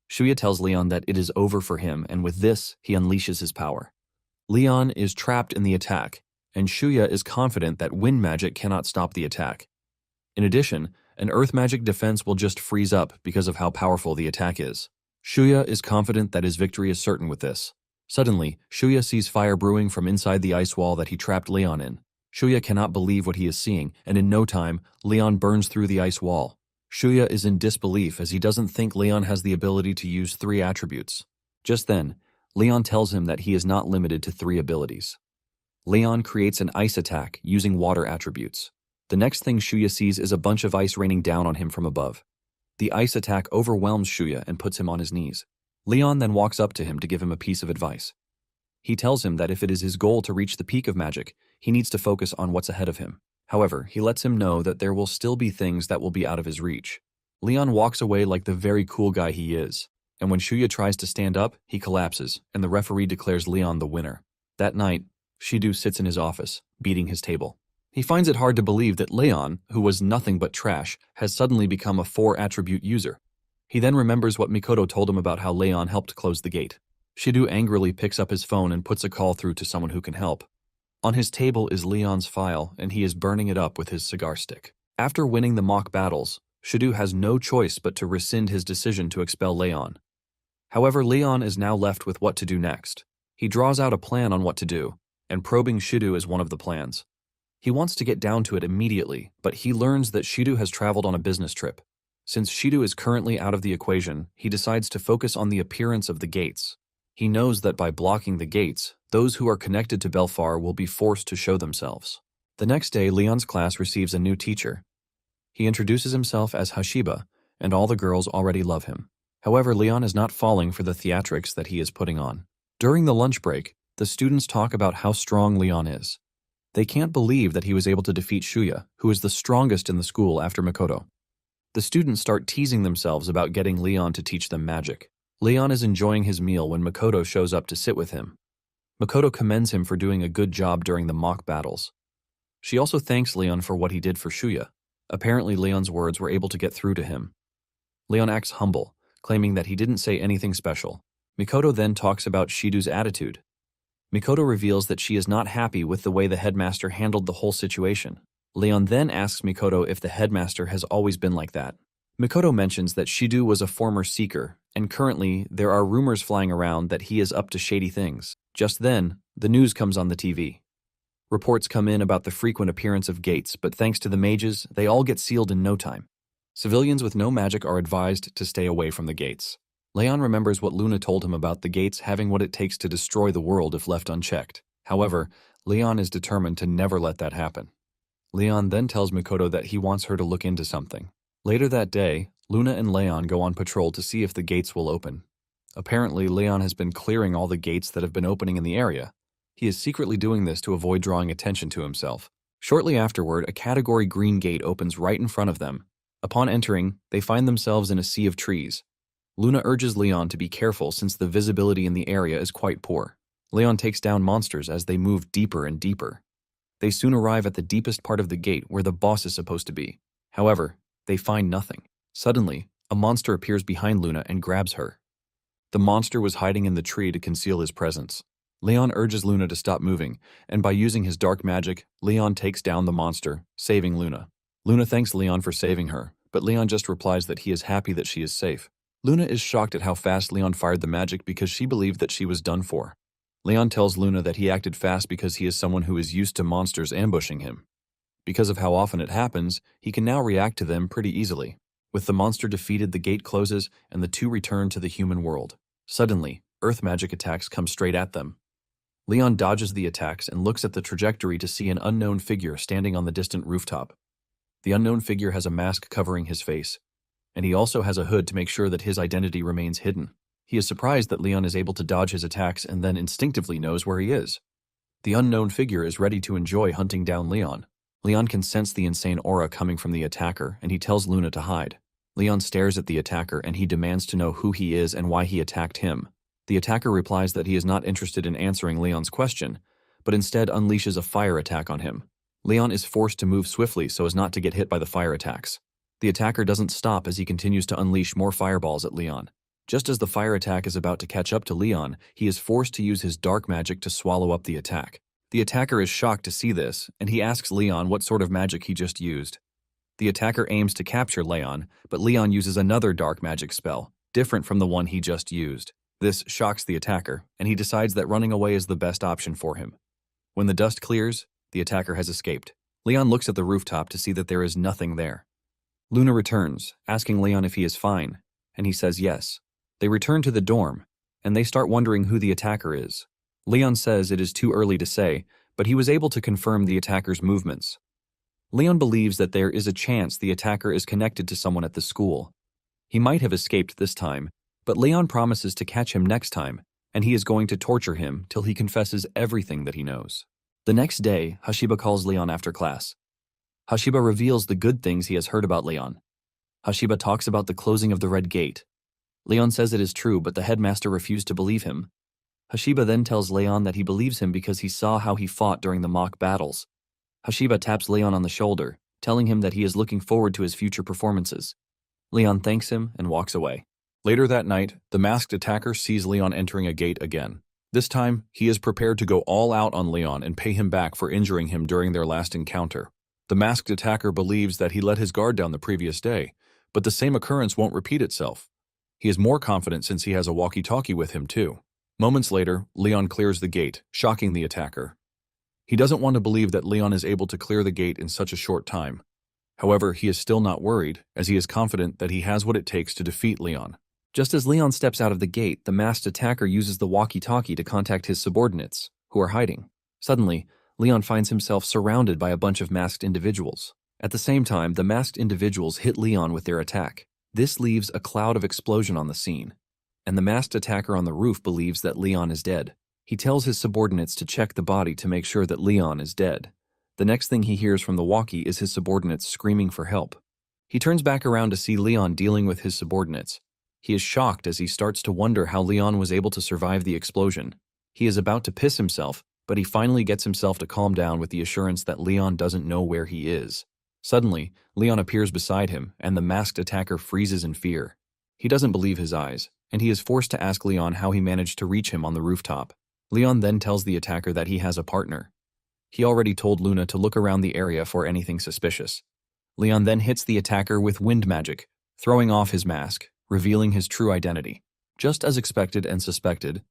Shuya tells Leon that it is over for him, and with this, he unleashes his power. Leon is trapped in the attack, and Shuya is confident that wind magic cannot stop the attack. In addition, an earth magic defense will just freeze up because of how powerful the attack is. Shuya is confident that his victory is certain with this. Suddenly, Shuya sees fire brewing from inside the ice wall that he trapped Leon in. Shuya cannot believe what he is seeing, and in no time, Leon burns through the ice wall. Shuya is in disbelief as he doesn't think Leon has the ability to use 3 attributes. Just then, Leon tells him that he is not limited to 3 abilities. Leon creates an ice attack using water attributes. The next thing Shuya sees is a bunch of ice raining down on him from above. The ice attack overwhelms Shuya and puts him on his knees. Leon then walks up to him to give him a piece of advice. He tells him that if it is his goal to reach the peak of magic, he needs to focus on what's ahead of him. However, he lets him know that there will still be things that will be out of his reach. Leon walks away like the very cool guy he is, and when Shuya tries to stand up, he collapses, and the referee declares Leon the winner. That night, Shido sits in his office, beating his table. He finds it hard to believe that Leon, who was nothing but trash, has suddenly become a 4-attribute user. He then remembers what Mikoto told him about how Leon helped close the gate. Shido angrily picks up his phone and puts a call through to someone who can help. On his table is Leon's file, and he is burning it up with his cigar stick. After winning the mock battles, Shido has no choice but to rescind his decision to expel Leon. However, Leon is now left with what to do next. He draws out a plan on what to do, and probing Shido is one of the plans. He wants to get down to it immediately, but he learns that Shido has traveled on a business trip. Since Shido is currently out of the equation, he decides to focus on the appearance of the gates. He knows that by blocking the gates, those who are connected to Belfar will be forced to show themselves. The next day, Leon's class receives a new teacher. He introduces himself as Hashiba, and all the girls already love him. However, Leon is not falling for the theatrics that he is putting on. During the lunch break, the students talk about how strong Leon is. They can't believe that he was able to defeat Shuya, who is the strongest in the school after Mikoto. The students start teasing themselves about getting Leon to teach them magic. Leon is enjoying his meal when Mikoto shows up to sit with him. Mikoto commends him for doing a good job during the mock battles. She also thanks Leon for what he did for Shuya. Apparently, Leon's words were able to get through to him. Leon acts humble, claiming that he didn't say anything special. Mikoto then talks about Shido's attitude. Mikoto reveals that she is not happy with the way the headmaster handled the whole situation. Leon then asks Mikoto if the headmaster has always been like that. Mikoto mentions that Shido was a former seeker, and currently there are rumors flying around that he is up to shady things. Just then, the news comes on the TV. Reports come in about the frequent appearance of gates, but thanks to the mages, they all get sealed in no time. Civilians with no magic are advised to stay away from the gates. Leon remembers what Luna told him about the gates having what it takes to destroy the world if left unchecked. However, Leon is determined to never let that happen. Leon then tells Mikoto that he wants her to look into something. Later that day, Luna and Leon go on patrol to see if the gates will open. Apparently, Leon has been clearing all the gates that have been opening in the area. He is secretly doing this to avoid drawing attention to himself. Shortly afterward, a category green gate opens right in front of them. Upon entering, they find themselves in a sea of trees. Luna urges Leon to be careful since the visibility in the area is quite poor. Leon takes down monsters as they move deeper and deeper. They soon arrive at the deepest part of the gate where the boss is supposed to be. However, they find nothing. Suddenly, a monster appears behind Luna and grabs her. The monster was hiding in the tree to conceal his presence. Leon urges Luna to stop moving, and by using his dark magic, Leon takes down the monster, saving Luna. Luna thanks Leon for saving her, but Leon just replies that he is happy that she is safe. Luna is shocked at how fast Leon fired the magic because she believed that she was done for. Leon tells Luna that he acted fast because he is someone who is used to monsters ambushing him. Because of how often it happens, he can now react to them pretty easily. With the monster defeated, the gate closes and the two return to the human world. Suddenly, earth magic attacks come straight at them. Leon dodges the attacks and looks at the trajectory to see an unknown figure standing on the distant rooftop. The unknown figure has a mask covering his face, and he also has a hood to make sure that his identity remains hidden. He is surprised that Leon is able to dodge his attacks and then instinctively knows where he is. The unknown figure is ready to enjoy hunting down Leon. Leon can sense the insane aura coming from the attacker, and he tells Luna to hide. Leon stares at the attacker and he demands to know who he is and why he attacked him. The attacker replies that he is not interested in answering Leon's question, but instead unleashes a fire attack on him. Leon is forced to move swiftly so as not to get hit by the fire attacks. The attacker doesn't stop as he continues to unleash more fireballs at Leon. Just as the fire attack is about to catch up to Leon, he is forced to use his dark magic to swallow up the attack. The attacker is shocked to see this, and he asks Leon what sort of magic he just used. The attacker aims to capture Leon, but Leon uses another dark magic spell, different from the one he just used. This shocks the attacker, and he decides that running away is the best option for him. When the dust clears, the attacker has escaped. Leon looks at the rooftop to see that there is nothing there. Luna returns, asking Leon if he is fine, and he says yes. They return to the dorm, and they start wondering who the attacker is. Leon says it is too early to say, but he was able to confirm the attacker's movements. Leon believes that there is a chance the attacker is connected to someone at the school. He might have escaped this time, but Leon promises to catch him next time, and he is going to torture him till he confesses everything that he knows. The next day, Hashiba calls Leon after class. Hashiba reveals the good things he has heard about Leon. Hashiba talks about the closing of the Red Gate. Leon says it is true, but the headmaster refused to believe him. Hashiba then tells Leon that he believes him because he saw how he fought during the mock battles. Hashiba taps Leon on the shoulder, telling him that he is looking forward to his future performances. Leon thanks him and walks away. Later that night, the masked attacker sees Leon entering a gate again. This time, he is prepared to go all out on Leon and pay him back for injuring him during their last encounter. The masked attacker believes that he let his guard down the previous day, but the same occurrence won't repeat itself. He is more confident since he has a walkie-talkie with him too. Moments later, Leon clears the gate, shocking the attacker. He doesn't want to believe that Leon is able to clear the gate in such a short time. However, he is still not worried, as he is confident that he has what it takes to defeat Leon. Just as Leon steps out of the gate, the masked attacker uses the walkie-talkie to contact his subordinates, who are hiding. Suddenly, Leon finds himself surrounded by a bunch of masked individuals. At the same time, the masked individuals hit Leon with their attack. This leaves a cloud of explosion on the scene, and the masked attacker on the roof believes that Leon is dead. He tells his subordinates to check the body to make sure that Leon is dead. The next thing he hears from the walkie is his subordinates screaming for help. He turns back around to see Leon dealing with his subordinates. He is shocked as he starts to wonder how Leon was able to survive the explosion. He is about to piss himself, but he finally gets himself to calm down with the assurance that Leon doesn't know where he is. Suddenly, Leon appears beside him, and the masked attacker freezes in fear. He doesn't believe his eyes, and he is forced to ask Leon how he managed to reach him on the rooftop. Leon then tells the attacker that he has a partner. He already told Luna to look around the area for anything suspicious. Leon then hits the attacker with wind magic, throwing off his mask, revealing his true identity. Just as expected and suspected,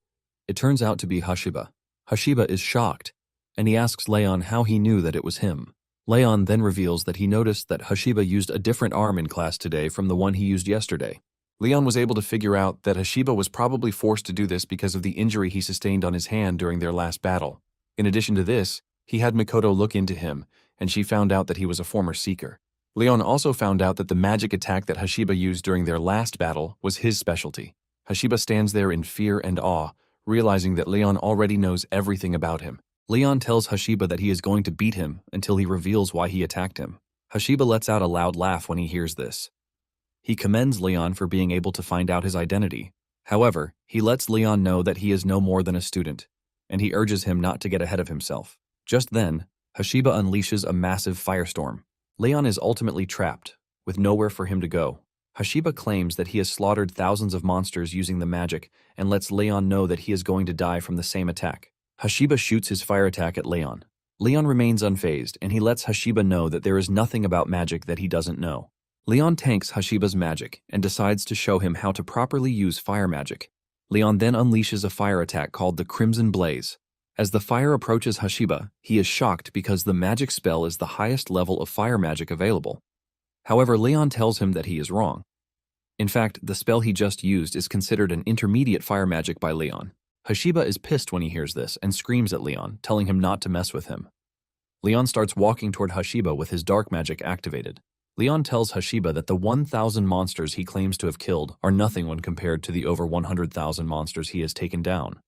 it turns out to be Hashiba. Hashiba is shocked, and he asks Leon how he knew that it was him. Leon then reveals that he noticed that Hashiba used a different arm in class today from the one he used yesterday. Leon was able to figure out that Hashiba was probably forced to do this because of the injury he sustained on his hand during their last battle. In addition to this, he had Mikoto look into him, and she found out that he was a former seeker. Leon also found out that the magic attack that Hashiba used during their last battle was his specialty. Hashiba stands there in fear and awe, realizing that Leon already knows everything about him. Leon tells Hashiba that he is going to beat him until he reveals why he attacked him. Hashiba lets out a loud laugh when he hears this. He commends Leon for being able to find out his identity. However, he lets Leon know that he is no more than a student, and he urges him not to get ahead of himself. Just then, Hashiba unleashes a massive firestorm. Leon is ultimately trapped, with nowhere for him to go. Hashiba claims that he has slaughtered thousands of monsters using the magic and lets Leon know that he is going to die from the same attack. Hashiba shoots his fire attack at Leon. Leon remains unfazed, and he lets Hashiba know that there is nothing about magic that he doesn't know. Leon tanks Hashiba's magic and decides to show him how to properly use fire magic. Leon then unleashes a fire attack called the Crimson Blaze. As the fire approaches Hashiba, he is shocked because the magic spell is the highest level of fire magic available. However, Leon tells him that he is wrong. In fact, the spell he just used is considered an intermediate fire magic by Leon. Hashiba is pissed when he hears this and screams at Leon, telling him not to mess with him. Leon starts walking toward Hashiba with his dark magic activated. Leon tells Hashiba that the 1,000 monsters he claims to have killed are nothing when compared to the over 100,000 monsters he has taken down.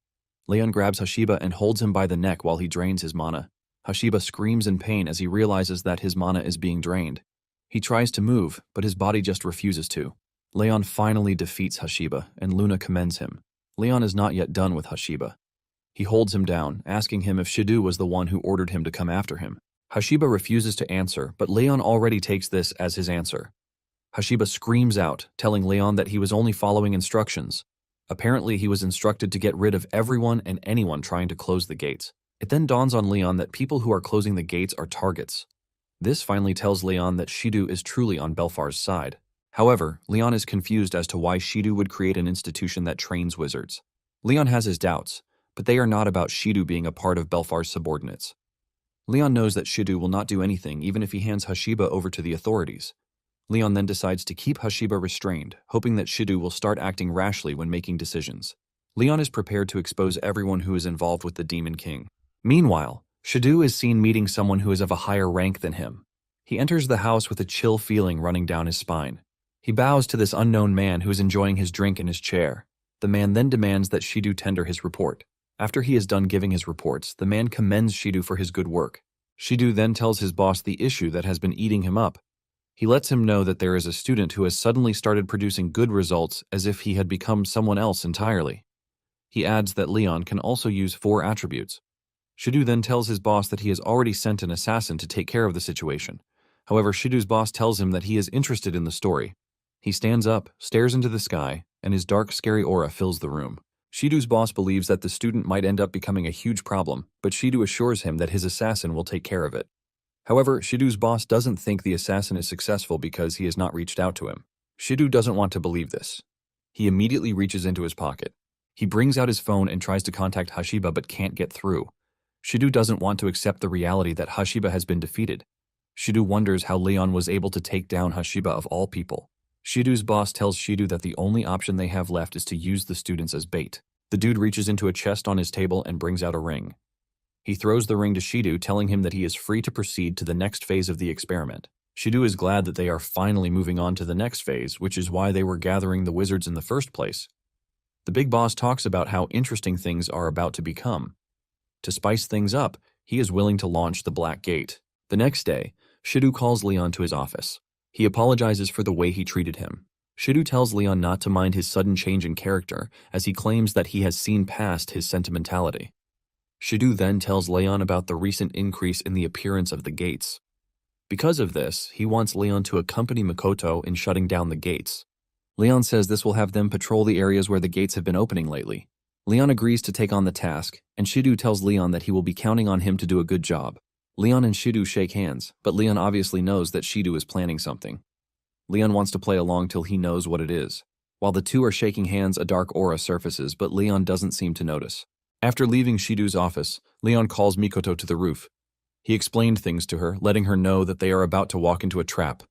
Leon grabs Hashiba and holds him by the neck while he drains his mana. Hashiba screams in pain as he realizes that his mana is being drained. He tries to move, but his body just refuses to. Leon finally defeats Hashiba, and Luna commends him. Leon is not yet done with Hashiba. He holds him down, asking him if Shidu was the one who ordered him to come after him. Hashiba refuses to answer, but Leon already takes this as his answer. Hashiba screams out, telling Leon that he was only following instructions. Apparently, he was instructed to get rid of everyone and anyone trying to close the gates. It then dawns on Leon that people who are closing the gates are targets. This finally tells Leon that Shidu is truly on Belfar's side. However, Leon is confused as to why Shidu would create an institution that trains wizards. Leon has his doubts, but they are not about Shidu being a part of Belfar's subordinates. Leon knows that Shidu will not do anything even if he hands Hashiba over to the authorities. Leon then decides to keep Hashiba restrained, hoping that Shidu will start acting rashly when making decisions. Leon is prepared to expose everyone who is involved with the Demon King. Meanwhile, Shidu is seen meeting someone who is of a higher rank than him. He enters the house with a chill feeling running down his spine. He bows to this unknown man who is enjoying his drink in his chair. The man then demands that Shidu tender his report. After he is done giving his reports, the man commends Shidu for his good work. Shidu then tells his boss the issue that has been eating him up. He lets him know that there is a student who has suddenly started producing good results as if he had become someone else entirely. He adds that Leon can also use 4 attributes. Shidu then tells his boss that he has already sent an assassin to take care of the situation. However, Shidu's boss tells him that he is interested in the story. He stands up, stares into the sky, and his dark, scary aura fills the room. Shidu's boss believes that the student might end up becoming a huge problem, but Shidu assures him that his assassin will take care of it. However, Shidu's boss doesn't think the assassin is successful because he has not reached out to him. Shidu doesn't want to believe this. He immediately reaches into his pocket. He brings out his phone and tries to contact Hashiba but can't get through. Shidu doesn't want to accept the reality that Hashiba has been defeated. Shidu wonders how Leon was able to take down Hashiba of all people. Shidu's boss tells Shidu that the only option they have left is to use the students as bait. The dude reaches into a chest on his table and brings out a ring. He throws the ring to Shidu, telling him that he is free to proceed to the next phase of the experiment. Shidu is glad that they are finally moving on to the next phase, which is why they were gathering the wizards in the first place. The big boss talks about how interesting things are about to become. To spice things up, he is willing to launch the Black Gate. The next day, Shidu calls Leon to his office. He apologizes for the way he treated him. Shidu tells Leon not to mind his sudden change in character, as he claims that he has seen past his sentimentality. Shidu then tells Leon about the recent increase in the appearance of the gates. Because of this, he wants Leon to accompany Mikoto in shutting down the gates. Leon says this will have them patrol the areas where the gates have been opening lately. Leon agrees to take on the task, and Shidu tells Leon that he will be counting on him to do a good job. Leon and Shidu shake hands, but Leon obviously knows that Shidu is planning something. Leon wants to play along till he knows what it is. While the two are shaking hands, a dark aura surfaces, but Leon doesn't seem to notice. After leaving Shidu's office, Leon calls Mikoto to the roof. He explained things to her, letting her know that they are about to walk into a trap.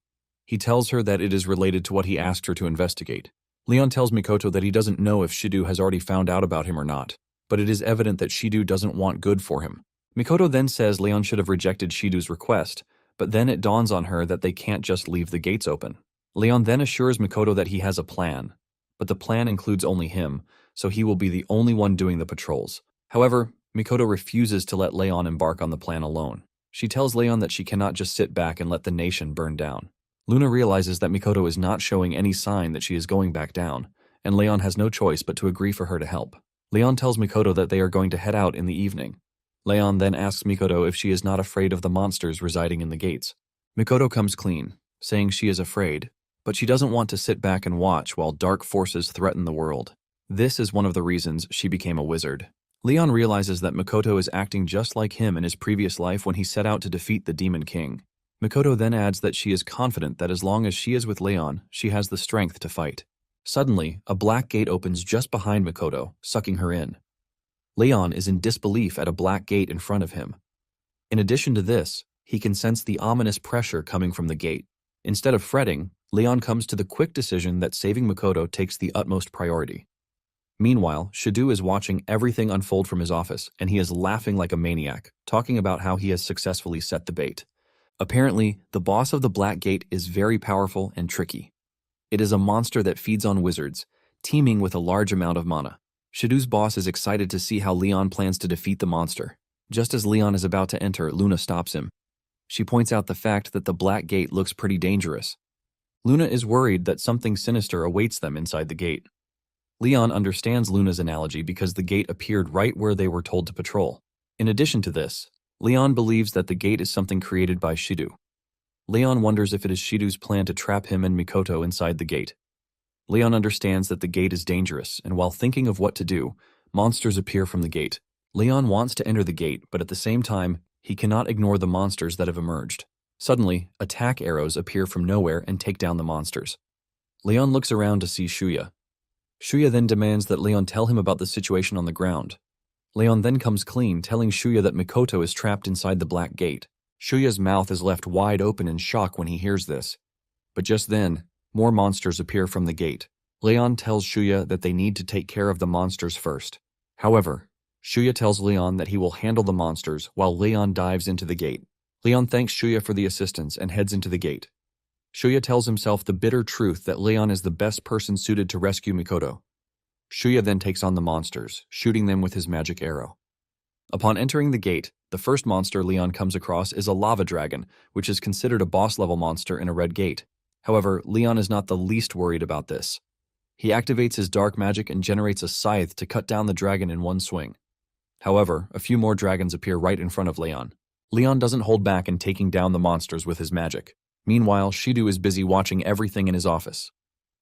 He tells her that it is related to what he asked her to investigate. Leon tells Mikoto that he doesn't know if Shidu has already found out about him or not, but it is evident that Shidu doesn't want good for him. Mikoto then says Leon should have rejected Shidu's request, but then it dawns on her that they can't just leave the gates open. Leon then assures Mikoto that he has a plan, but the plan includes only him, so he will be the only one doing the patrols. However, Mikoto refuses to let Leon embark on the plan alone. She tells Leon that she cannot just sit back and let the nation burn down. Luna realizes that Mikoto is not showing any sign that she is going back down, and Leon has no choice but to agree for her to help. Leon tells Mikoto that they are going to head out in the evening. Leon then asks Mikoto if she is not afraid of the monsters residing in the gates. Mikoto comes clean, saying she is afraid, but she doesn't want to sit back and watch while dark forces threaten the world. This is one of the reasons she became a wizard. Leon realizes that Makoto is acting just like him in his previous life when he set out to defeat the Demon King. Makoto then adds that she is confident that as long as she is with Leon, she has the strength to fight. Suddenly, a black gate opens just behind Makoto, sucking her in. Leon is in disbelief at a black gate in front of him. In addition to this, he can sense the ominous pressure coming from the gate. Instead of fretting, Leon comes to the quick decision that saving Makoto takes the utmost priority. Meanwhile, Shidu is watching everything unfold from his office, and he is laughing like a maniac, talking about how he has successfully set the bait. Apparently, the boss of the Black Gate is very powerful and tricky. It is a monster that feeds on wizards, teeming with a large amount of mana. Shidu's boss is excited to see how Leon plans to defeat the monster. Just as Leon is about to enter, Luna stops him. She points out the fact that the Black Gate looks pretty dangerous. Luna is worried that something sinister awaits them inside the gate. Leon understands Luna's analogy because the gate appeared right where they were told to patrol. In addition to this, Leon believes that the gate is something created by Shidu. Leon wonders if it is Shidu's plan to trap him and Mikoto inside the gate. Leon understands that the gate is dangerous, and while thinking of what to do, monsters appear from the gate. Leon wants to enter the gate, but at the same time, he cannot ignore the monsters that have emerged. Suddenly, attack arrows appear from nowhere and take down the monsters. Leon looks around to see Shuya. Shuya then demands that Leon tell him about the situation on the ground. Leon then comes clean, telling Shuya that Mikoto is trapped inside the Black Gate. Shuya's mouth is left wide open in shock when he hears this. But just then, more monsters appear from the gate. Leon tells Shuya that they need to take care of the monsters first. However, Shuya tells Leon that he will handle the monsters while Leon dives into the gate. Leon thanks Shuya for the assistance and heads into the gate. Shuya tells himself the bitter truth that Leon is the best person suited to rescue Mikoto. Shuya then takes on the monsters, shooting them with his magic arrow. Upon entering the gate, the first monster Leon comes across is a lava dragon, which is considered a boss-level monster in a red gate. However, Leon is not the least worried about this. He activates his dark magic and generates a scythe to cut down the dragon in one swing. However, a few more dragons appear right in front of Leon. Leon doesn't hold back in taking down the monsters with his magic. Meanwhile, Shidu is busy watching everything in his office.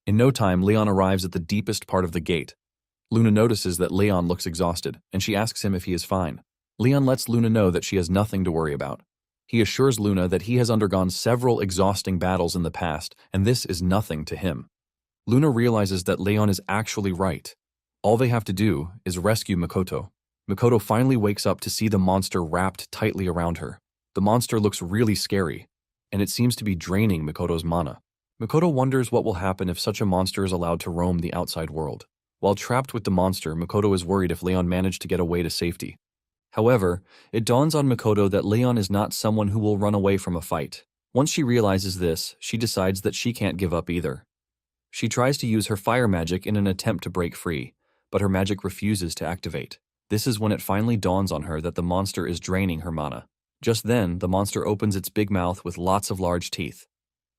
In no time, Leon arrives at the deepest part of the gate. Luna notices that Leon looks exhausted, and she asks him if he is fine. Leon lets Luna know that she has nothing to worry about. He assures Luna that he has undergone several exhausting battles in the past, and this is nothing to him. Luna realizes that Leon is actually right. All they have to do is rescue Mikoto. Mikoto finally wakes up to see the monster wrapped tightly around her. The monster looks really scary, and it seems to be draining Mikoto's mana. Mikoto wonders what will happen if such a monster is allowed to roam the outside world. While trapped with the monster, Mikoto is worried if Leon managed to get away to safety. However, it dawns on Mikoto that Leon is not someone who will run away from a fight. Once she realizes this, she decides that she can't give up either. She tries to use her fire magic in an attempt to break free, but her magic refuses to activate. This is when it finally dawns on her that the monster is draining her mana. Just then, the monster opens its big mouth with lots of large teeth.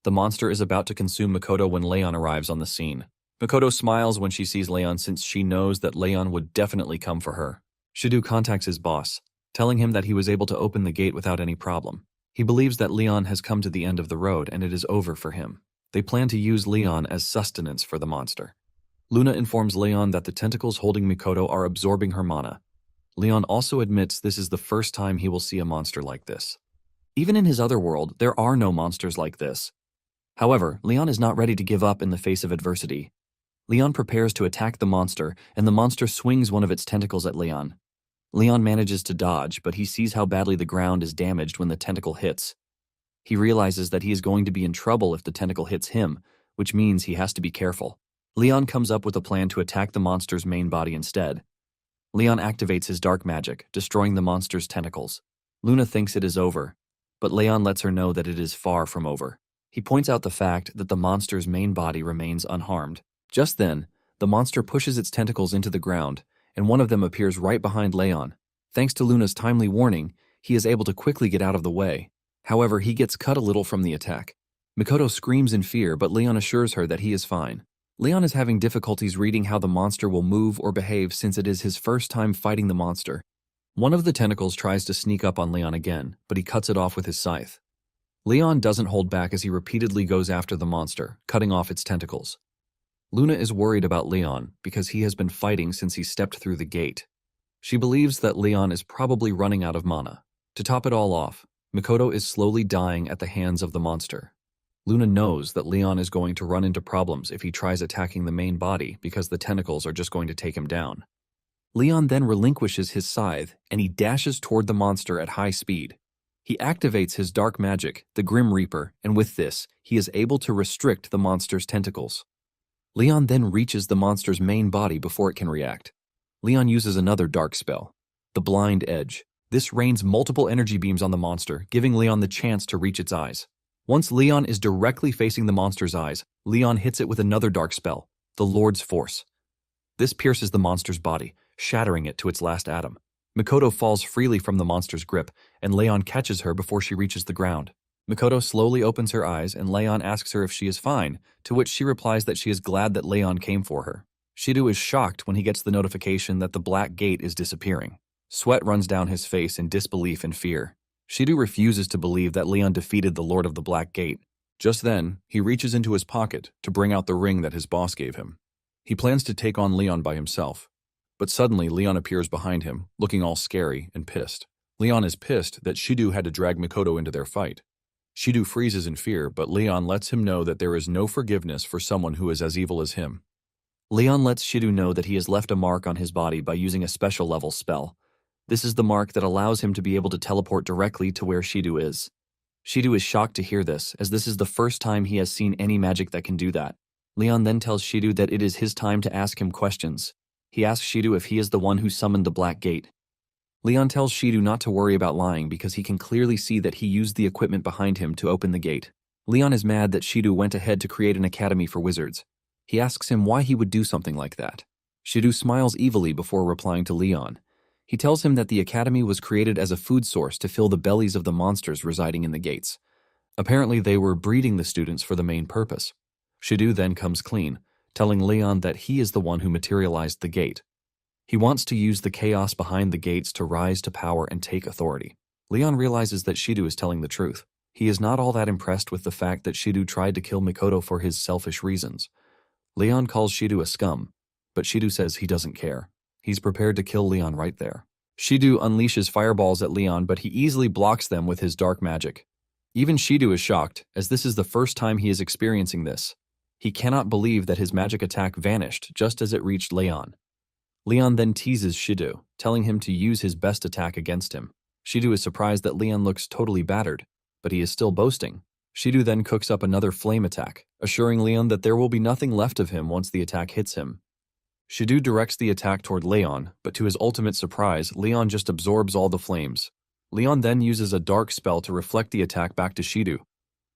The monster is about to consume Mikoto when Leon arrives on the scene. Mikoto smiles when she sees Leon since she knows that Leon would definitely come for her. Shidu contacts his boss, telling him that he was able to open the gate without any problem. He believes that Leon has come to the end of the road and it is over for him. They plan to use Leon as sustenance for the monster. Luna informs Leon that the tentacles holding Mikoto are absorbing her mana. Leon also admits this is the first time he will see a monster like this. Even in his other world, there are no monsters like this. However, Leon is not ready to give up in the face of adversity. Leon prepares to attack the monster, and the monster swings one of its tentacles at Leon. Leon manages to dodge, but he sees how badly the ground is damaged when the tentacle hits. He realizes that he is going to be in trouble if the tentacle hits him, which means he has to be careful. Leon comes up with a plan to attack the monster's main body instead. Leon activates his dark magic, destroying the monster's tentacles. Luna thinks it is over, but Leon lets her know that it is far from over. He points out the fact that the monster's main body remains unharmed. Just then, the monster pushes its tentacles into the ground, and one of them appears right behind Leon. Thanks to Luna's timely warning, he is able to quickly get out of the way. However, he gets cut a little from the attack. Mikoto screams in fear, but Leon assures her that he is fine. Leon is having difficulties reading how the monster will move or behave since it is his first time fighting the monster. One of the tentacles tries to sneak up on Leon again, but he cuts it off with his scythe. Leon doesn't hold back as he repeatedly goes after the monster, cutting off its tentacles. Luna is worried about Leon because he has been fighting since he stepped through the gate. She believes that Leon is probably running out of mana. To top it all off, Mikoto is slowly dying at the hands of the monster. Luna knows that Leon is going to run into problems if he tries attacking the main body because the tentacles are just going to take him down. Leon then relinquishes his scythe and he dashes toward the monster at high speed. He activates his dark magic, the Grim Reaper, and with this, he is able to restrict the monster's tentacles. Leon then reaches the monster's main body before it can react. Leon uses another dark spell, the Blind Edge. This rains multiple energy beams on the monster, giving Leon the chance to reach its eyes. Once Leon is directly facing the monster's eyes, Leon hits it with another dark spell, the Lord's Force. This pierces the monster's body, shattering it to its last atom. Mikoto falls freely from the monster's grip, and Leon catches her before she reaches the ground. Mikoto slowly opens her eyes, and Leon asks her if she is fine, to which she replies that she is glad that Leon came for her. Shido is shocked when he gets the notification that the Black Gate is disappearing. Sweat runs down his face in disbelief and fear. Shido refuses to believe that Leon defeated the Lord of the Black Gate. Just then, he reaches into his pocket to bring out the ring that his boss gave him. He plans to take on Leon by himself. But suddenly, Leon appears behind him, looking all scary and pissed. Leon is pissed that Shido had to drag Mikoto into their fight. Shido freezes in fear, but Leon lets him know that there is no forgiveness for someone who is as evil as him. Leon lets Shido know that he has left a mark on his body by using a special level spell. This is the mark that allows him to be able to teleport directly to where Shido is. Shido is shocked to hear this, as this is the first time he has seen any magic that can do that. Leon then tells Shido that it is his time to ask him questions. He asks Shido if he is the one who summoned the Black Gate. Leon tells Shido not to worry about lying because he can clearly see that he used the equipment behind him to open the gate. Leon is mad that Shido went ahead to create an academy for wizards. He asks him why he would do something like that. Shido smiles evilly before replying to Leon. He tells him that the academy was created as a food source to fill the bellies of the monsters residing in the gates. Apparently they were breeding the students for the main purpose. Shido then comes clean, telling Leon that he is the one who materialized the gate. He wants to use the chaos behind the gates to rise to power and take authority. Leon realizes that Shido is telling the truth. He is not all that impressed with the fact that Shido tried to kill Mikoto for his selfish reasons. Leon calls Shido a scum, but Shido says he doesn't care. He's prepared to kill Leon right there. Shido unleashes fireballs at Leon, but he easily blocks them with his dark magic. Even Shido is shocked, as this is the first time he is experiencing this. He cannot believe that his magic attack vanished just as it reached Leon. Leon then teases Shido, telling him to use his best attack against him. Shido is surprised that Leon looks totally battered, but he is still boasting. Shido then cooks up another flame attack, assuring Leon that there will be nothing left of him once the attack hits him. Shido directs the attack toward Leon, but to his ultimate surprise, Leon just absorbs all the flames. Leon then uses a dark spell to reflect the attack back to Shido.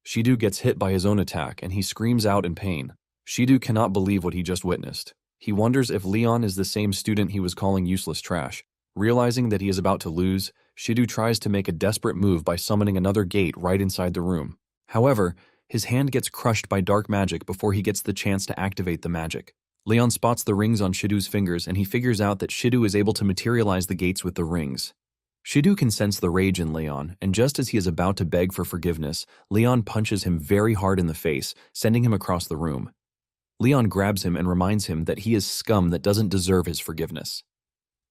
Shido gets hit by his own attack and he screams out in pain. Shido cannot believe what he just witnessed. He wonders if Leon is the same student he was calling useless trash. Realizing that he is about to lose, Shido tries to make a desperate move by summoning another gate right inside the room. However, his hand gets crushed by dark magic before he gets the chance to activate the magic. Leon spots the rings on Shido's fingers and he figures out that Shido is able to materialize the gates with the rings. Shido can sense the rage in Leon, and just as he is about to beg for forgiveness, Leon punches him very hard in the face, sending him across the room. Leon grabs him and reminds him that he is scum that doesn't deserve his forgiveness.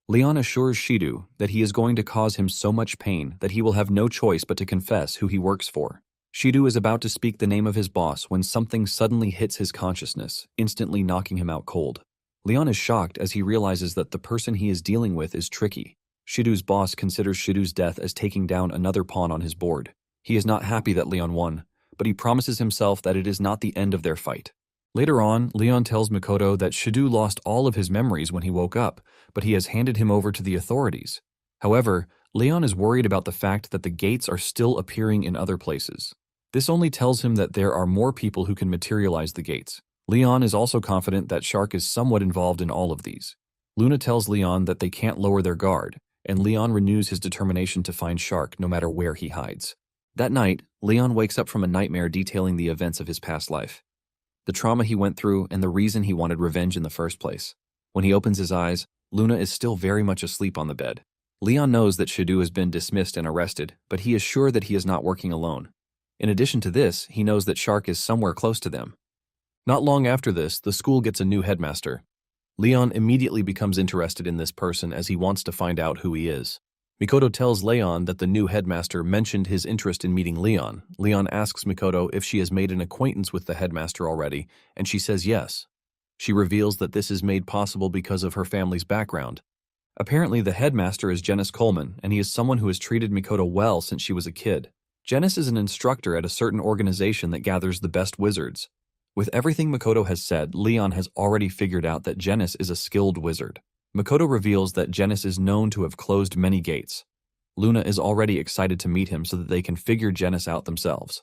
Leon assures Shido that he is going to cause him so much pain that he will have no choice but to confess who he works for. Shido is about to speak the name of his boss when something suddenly hits his consciousness, instantly knocking him out cold. Leon is shocked as he realizes that the person he is dealing with is tricky. Shido's boss considers Shido's death as taking down another pawn on his board. He is not happy that Leon won, but he promises himself that it is not the end of their fight. Later on, Leon tells Mikoto that Shido lost all of his memories when he woke up, but he has handed him over to the authorities. However, Leon is worried about the fact that the gates are still appearing in other places. This only tells him that there are more people who can materialize the gates. Leon is also confident that Shark is somewhat involved in all of these. Luna tells Leon that they can't lower their guard, and Leon renews his determination to find Shark no matter where he hides. That night, Leon wakes up from a nightmare detailing the events of his past life, the trauma he went through, and the reason he wanted revenge in the first place. When he opens his eyes, Luna is still very much asleep on the bed. Leon knows that Shido has been dismissed and arrested, but he is sure that he is not working alone. In addition to this, he knows that Shark is somewhere close to them. Not long after this, the school gets a new headmaster. Leon immediately becomes interested in this person as he wants to find out who he is. Mikoto tells Leon that the new headmaster mentioned his interest in meeting Leon. Leon asks Mikoto if she has made an acquaintance with the headmaster already, and she says yes. She reveals that this is made possible because of her family's background. Apparently, the headmaster is Genis Coleman, and he is someone who has treated Mikoto well since she was a kid. Genis is an instructor at a certain organization that gathers the best wizards. With everything Mikoto has said, Leon has already figured out that Genis is a skilled wizard. Mikoto reveals that Genis is known to have closed many gates. Luna is already excited to meet him so that they can figure Genis out themselves.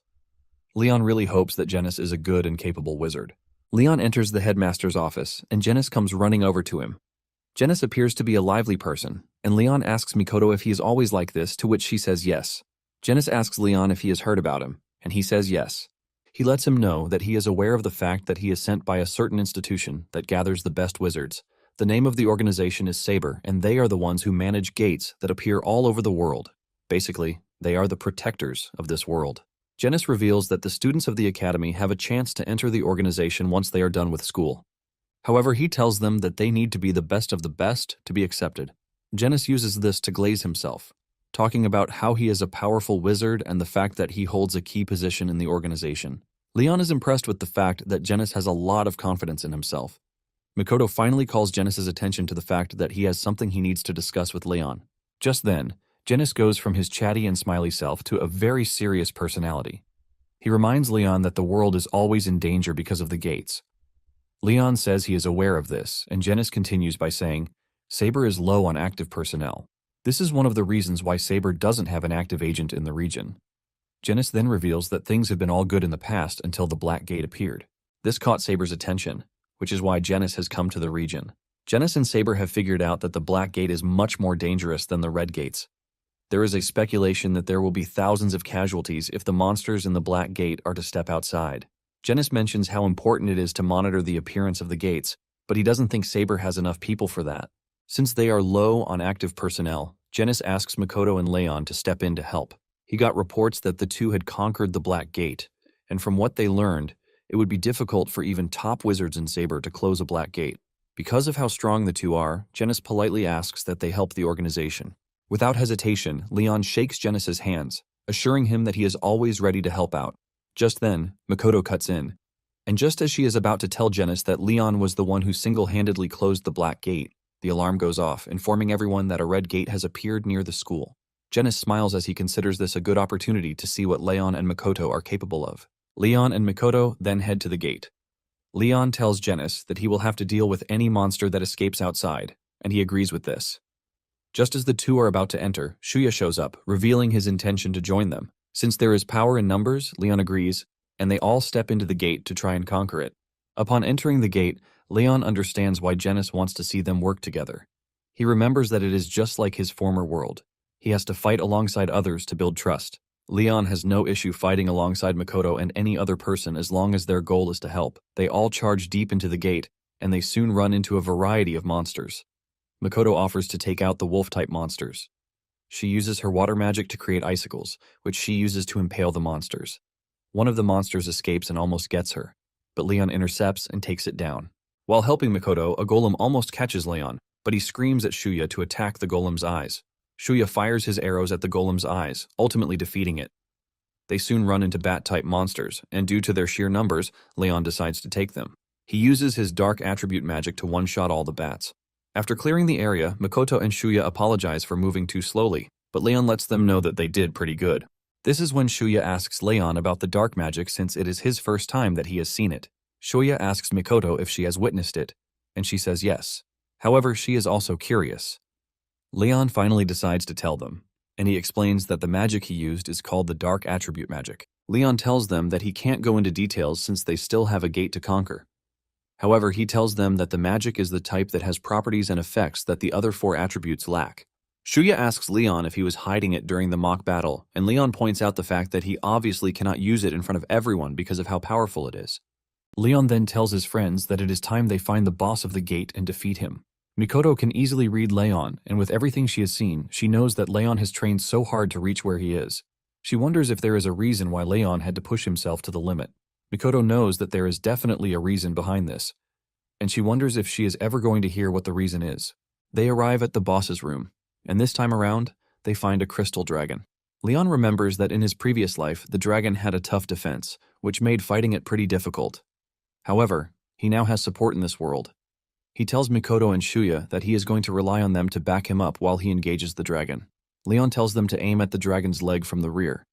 Leon really hopes that Genis is a good and capable wizard. Leon enters the headmaster's office, and Genis comes running over to him. Genis appears to be a lively person, and Leon asks Mikoto if he is always like this, to which she says yes. Genis asks Leon if he has heard about him, and he says yes. He lets him know that he is aware of the fact that he is sent by a certain institution that gathers the best wizards. The name of the organization is Saber, and they are the ones who manage gates that appear all over the world. Basically, they are the protectors of this world. Genis reveals that the students of the academy have a chance to enter the organization once they are done with school. However, he tells them that they need to be the best of the best to be accepted. Genis uses this to glaze himself, talking about how he is a powerful wizard and the fact that he holds a key position in the organization. Leon is impressed with the fact that Genis has a lot of confidence in himself. Mikoto finally calls Genis's attention to the fact that he has something he needs to discuss with Leon. Just then, Genis goes from his chatty and smiley self to a very serious personality. He reminds Leon that the world is always in danger because of the gates. Leon says he is aware of this, and Genis continues by saying, Saber is low on active personnel. This is one of the reasons why Saber doesn't have an active agent in the region. Genis then reveals that things had been all good in the past until the Black Gate appeared. This caught Saber's attention, which is why Genis has come to the region. Genis and Saber have figured out that the Black Gate is much more dangerous than the Red Gates. There is a speculation that there will be thousands of casualties if the monsters in the Black Gate are to step outside. Genis mentions how important it is to monitor the appearance of the gates, but he doesn't think Saber has enough people for that. Since they are low on active personnel, Genis asks Mikoto and Leon to step in to help. He got reports that the two had conquered the Black Gate, and from what they learned, it would be difficult for even top wizards in Saber to close a Black Gate. Because of how strong the two are, Genis politely asks that they help the organization. Without hesitation, Leon shakes Genis's hands, assuring him that he is always ready to help out. Just then, Mikoto cuts in, and just as she is about to tell Genis that Leon was the one who single-handedly closed the Black Gate, the alarm goes off, informing everyone that a red gate has appeared near the school. Genis smiles as he considers this a good opportunity to see what Leon and Mikoto are capable of. Leon and Mikoto then head to the gate. Leon tells Genis that he will have to deal with any monster that escapes outside, and he agrees with this. Just as the two are about to enter, Shuya shows up, revealing his intention to join them. Since there is power in numbers, Leon agrees, and they all step into the gate to try and conquer it. Upon entering the gate, Leon understands why Genis wants to see them work together. He remembers that it is just like his former world. He has to fight alongside others to build trust. Leon has no issue fighting alongside Mikoto and any other person as long as their goal is to help. They all charge deep into the gate, and they soon run into a variety of monsters. Mikoto offers to take out the wolf-type monsters. She uses her water magic to create icicles, which she uses to impale the monsters. One of the monsters escapes and almost gets her, but Leon intercepts and takes it down. While helping Mikoto, a golem almost catches Leon, but he screams at Shuya to attack the golem's eyes. Shuya fires his arrows at the golem's eyes, ultimately defeating it. They soon run into bat-type monsters, and due to their sheer numbers, Leon decides to take them. He uses his dark attribute magic to one-shot all the bats. After clearing the area, Mikoto and Shuya apologize for moving too slowly, but Leon lets them know that they did pretty good. This is when Shuya asks Leon about the dark magic since it is his first time that he has seen it. Shuya asks Mikoto if she has witnessed it, and she says yes. However, she is also curious. Leon finally decides to tell them, and he explains that the magic he used is called the dark attribute magic. Leon tells them that he can't go into details since they still have a gate to conquer. However, he tells them that the magic is the type that has properties and effects that the other 4 attributes lack. Shuya asks Leon if he was hiding it during the mock battle, and Leon points out the fact that he obviously cannot use it in front of everyone because of how powerful it is. Leon then tells his friends that it is time they find the boss of the gate and defeat him. Mikoto can easily read Leon, and with everything she has seen, she knows that Leon has trained so hard to reach where he is. She wonders if there is a reason why Leon had to push himself to the limit. Mikoto knows that there is definitely a reason behind this. and she wonders if she is ever going to hear what the reason is. They arrive at the boss's room, and this time around, they find a crystal dragon. Leon remembers that in his previous life, the dragon had a tough defense, which made fighting it pretty difficult. However, he now has support in this world. He tells Mikoto and Shuya that he is going to rely on them to back him up while he engages the dragon. Leon tells them to aim at the dragon's leg from the rear.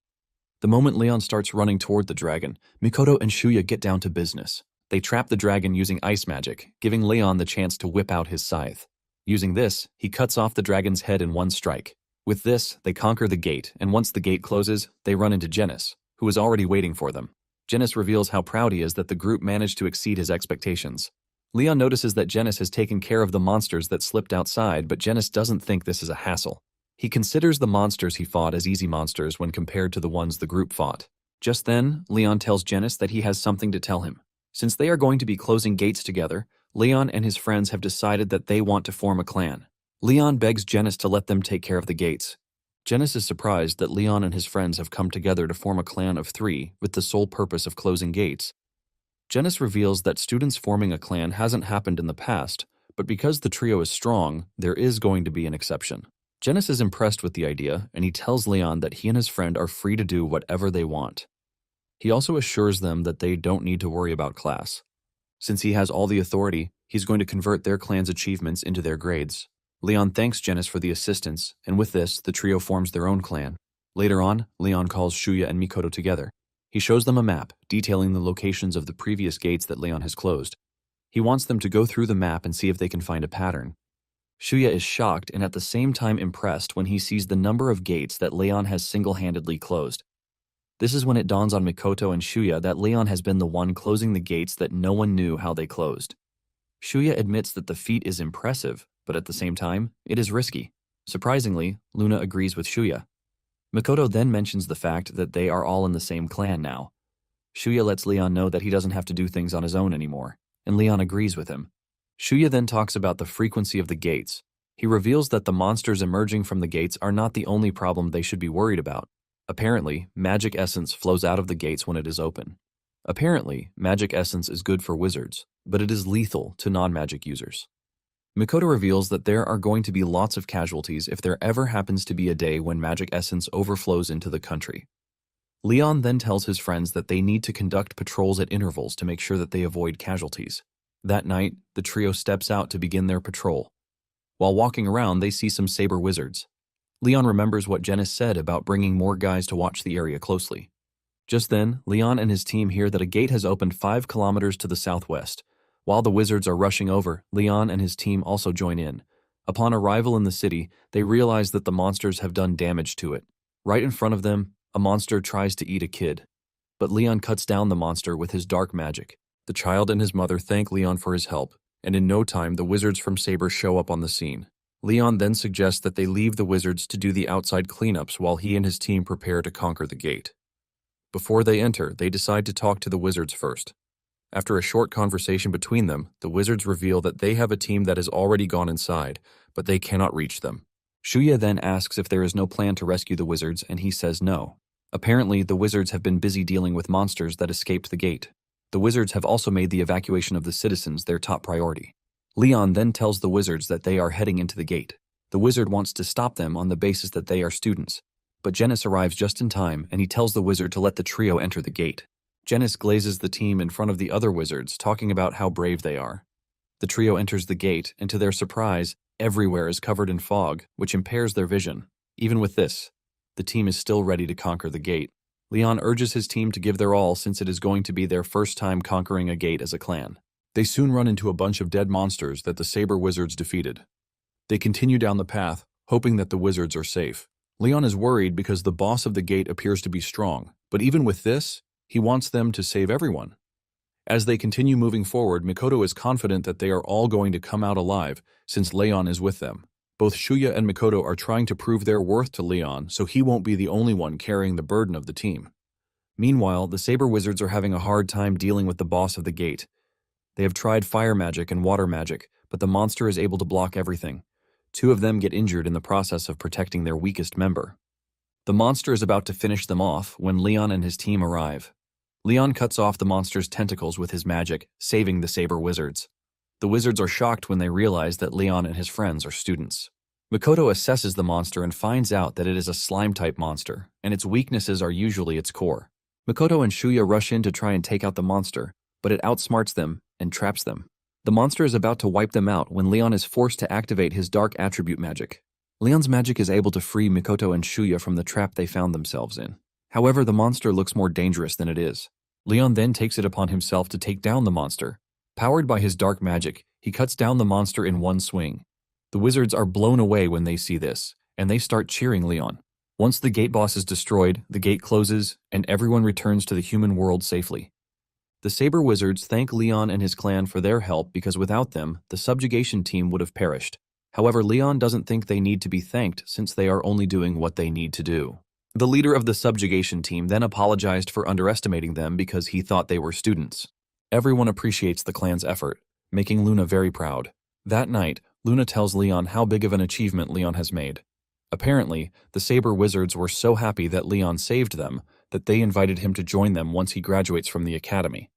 The moment Leon starts running toward the dragon, Mikoto and Shuya get down to business. They trap the dragon using ice magic, giving Leon the chance to whip out his scythe. Using this, he cuts off the dragon's head in one strike. With this, they conquer the gate, and once the gate closes, they run into Genis, who is already waiting for them. Genis reveals how proud he is that the group managed to exceed his expectations. Leon notices that Genis has taken care of the monsters that slipped outside, but Genis doesn't think this is a hassle. He considers the monsters he fought as easy monsters when compared to the ones the group fought. Just then, Leon tells Genis that he has something to tell him. Since they are going to be closing gates together, Leon and his friends have decided that they want to form a clan. Leon begs Genis to let them take care of the gates. Genis is surprised that Leon and his friends have come together to form a clan of 3 with the sole purpose of closing gates. Genis reveals that students forming a clan hasn't happened in the past, but because the trio is strong, there is going to be an exception. Genis is impressed with the idea, and he tells Leon that he and his friend are free to do whatever they want. He also assures them that they don't need to worry about class. Since he has all the authority, he's going to convert their clan's achievements into their grades. Leon thanks Genis for the assistance, and with this, the trio forms their own clan. Later on, Leon calls Shuya and Mikoto together. He shows them a map, detailing the locations of the previous gates that Leon has closed. He wants them to go through the map and see if they can find a pattern. Shuya is shocked and at the same time impressed when he sees the number of gates that Leon has single-handedly closed. This is when it dawns on Mikoto and Shuya that Leon has been the one closing the gates that no one knew how they closed. Shuya admits that the feat is impressive, but at the same time, it is risky. Surprisingly, Luna agrees with Shuya. Mikoto then mentions the fact that they are all in the same clan now. Shuya lets Leon know that he doesn't have to do things on his own anymore, and Leon agrees with him. Shuya then talks about the frequency of the gates. He reveals that the monsters emerging from the gates are not the only problem they should be worried about. Apparently, magic essence flows out of the gates when it is open. Apparently, magic essence is good for wizards, but it is lethal to non-magic users. Mikoto reveals that there are going to be lots of casualties if there ever happens to be a day when magic essence overflows into the country. Leon then tells his friends that they need to conduct patrols at intervals to make sure that they avoid casualties. That night, the trio steps out to begin their patrol. While walking around, they see some saber wizards. Leon remembers what Genis said about bringing more guys to watch the area closely. Just then, Leon and his team hear that a gate has opened 5 kilometers to the southwest. While the wizards are rushing over, Leon and his team also join in. Upon arrival in the city, they realize that the monsters have done damage to it. Right in front of them, a monster tries to eat a kid. But Leon cuts down the monster with his dark magic. The child and his mother thank Leon for his help, and in no time the wizards from Saber show up on the scene. Leon then suggests that they leave the wizards to do the outside cleanups while he and his team prepare to conquer the gate. Before they enter, they decide to talk to the wizards first. After a short conversation between them, the wizards reveal that they have a team that has already gone inside, but they cannot reach them. Shuya then asks if there is no plan to rescue the wizards, and he says no. Apparently, the wizards have been busy dealing with monsters that escaped the gate. The wizards have also made the evacuation of the citizens their top priority. Leon then tells the wizards that they are heading into the gate. The wizard wants to stop them on the basis that they are students. But Genis arrives just in time, and he tells the wizard to let the trio enter the gate. Genis glazes the team in front of the other wizards, talking about how brave they are. The trio enters the gate, and to their surprise, everywhere is covered in fog, which impairs their vision. Even with this, the team is still ready to conquer the gate. Leon urges his team to give their all since it is going to be their first time conquering a gate as a clan. They soon run into a bunch of dead monsters that the Saber wizards defeated. They continue down the path, hoping that the wizards are safe. Leon is worried because the boss of the gate appears to be strong, but even with this, he wants them to save everyone. As they continue moving forward, Mikoto is confident that they are all going to come out alive since Leon is with them. Both Shuya and Mikoto are trying to prove their worth to Leon so he won't be the only one carrying the burden of the team. Meanwhile, the Saber wizards are having a hard time dealing with the boss of the gate. They have tried fire magic and water magic, but the monster is able to block everything. 2 of them get injured in the process of protecting their weakest member. The monster is about to finish them off when Leon and his team arrive. Leon cuts off the monster's tentacles with his magic, saving the Saber wizards. The wizards are shocked when they realize that Leon and his friends are students. Mikoto assesses the monster and finds out that it is a slime-type monster, and its weaknesses are usually its core. Mikoto and Shuya rush in to try and take out the monster, but it outsmarts them and traps them. The monster is about to wipe them out when Leon is forced to activate his dark attribute magic. Leon's magic is able to free Mikoto and Shuya from the trap they found themselves in. However, the monster looks more dangerous than it is. Leon then takes it upon himself to take down the monster. Powered by his dark magic, he cuts down the monster in one swing. The wizards are blown away when they see this, and they start cheering Leon. Once the gate boss is destroyed, the gate closes, and everyone returns to the human world safely. The Saber Wizards thank Leon and his clan for their help because without them, the subjugation team would have perished. However, Leon doesn't think they need to be thanked since they are only doing what they need to do. The leader of the subjugation team then apologized for underestimating them because he thought they were students. Everyone appreciates the clan's effort, making Luna very proud. That night, Luna tells Leon how big of an achievement Leon has made. Apparently, the Saber Wizards were so happy that Leon saved them that they invited him to join them once he graduates from the academy.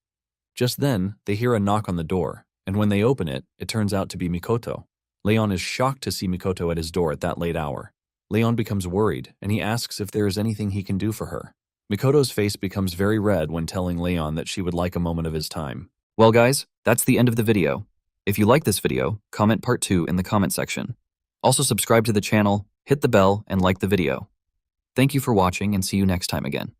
Just then, they hear a knock on the door, and when they open it, it turns out to be Mikoto. Leon is shocked to see Mikoto at his door at that late hour. Leon becomes worried, and he asks if there is anything he can do for her. Mikoto's face becomes very red when telling Leon that she would like a moment of his time. Well guys, that's the end of the video. If you like this video, comment part 2 in the comment section. Also subscribe to the channel, hit the bell, and like the video. Thank you for watching and see you next time again.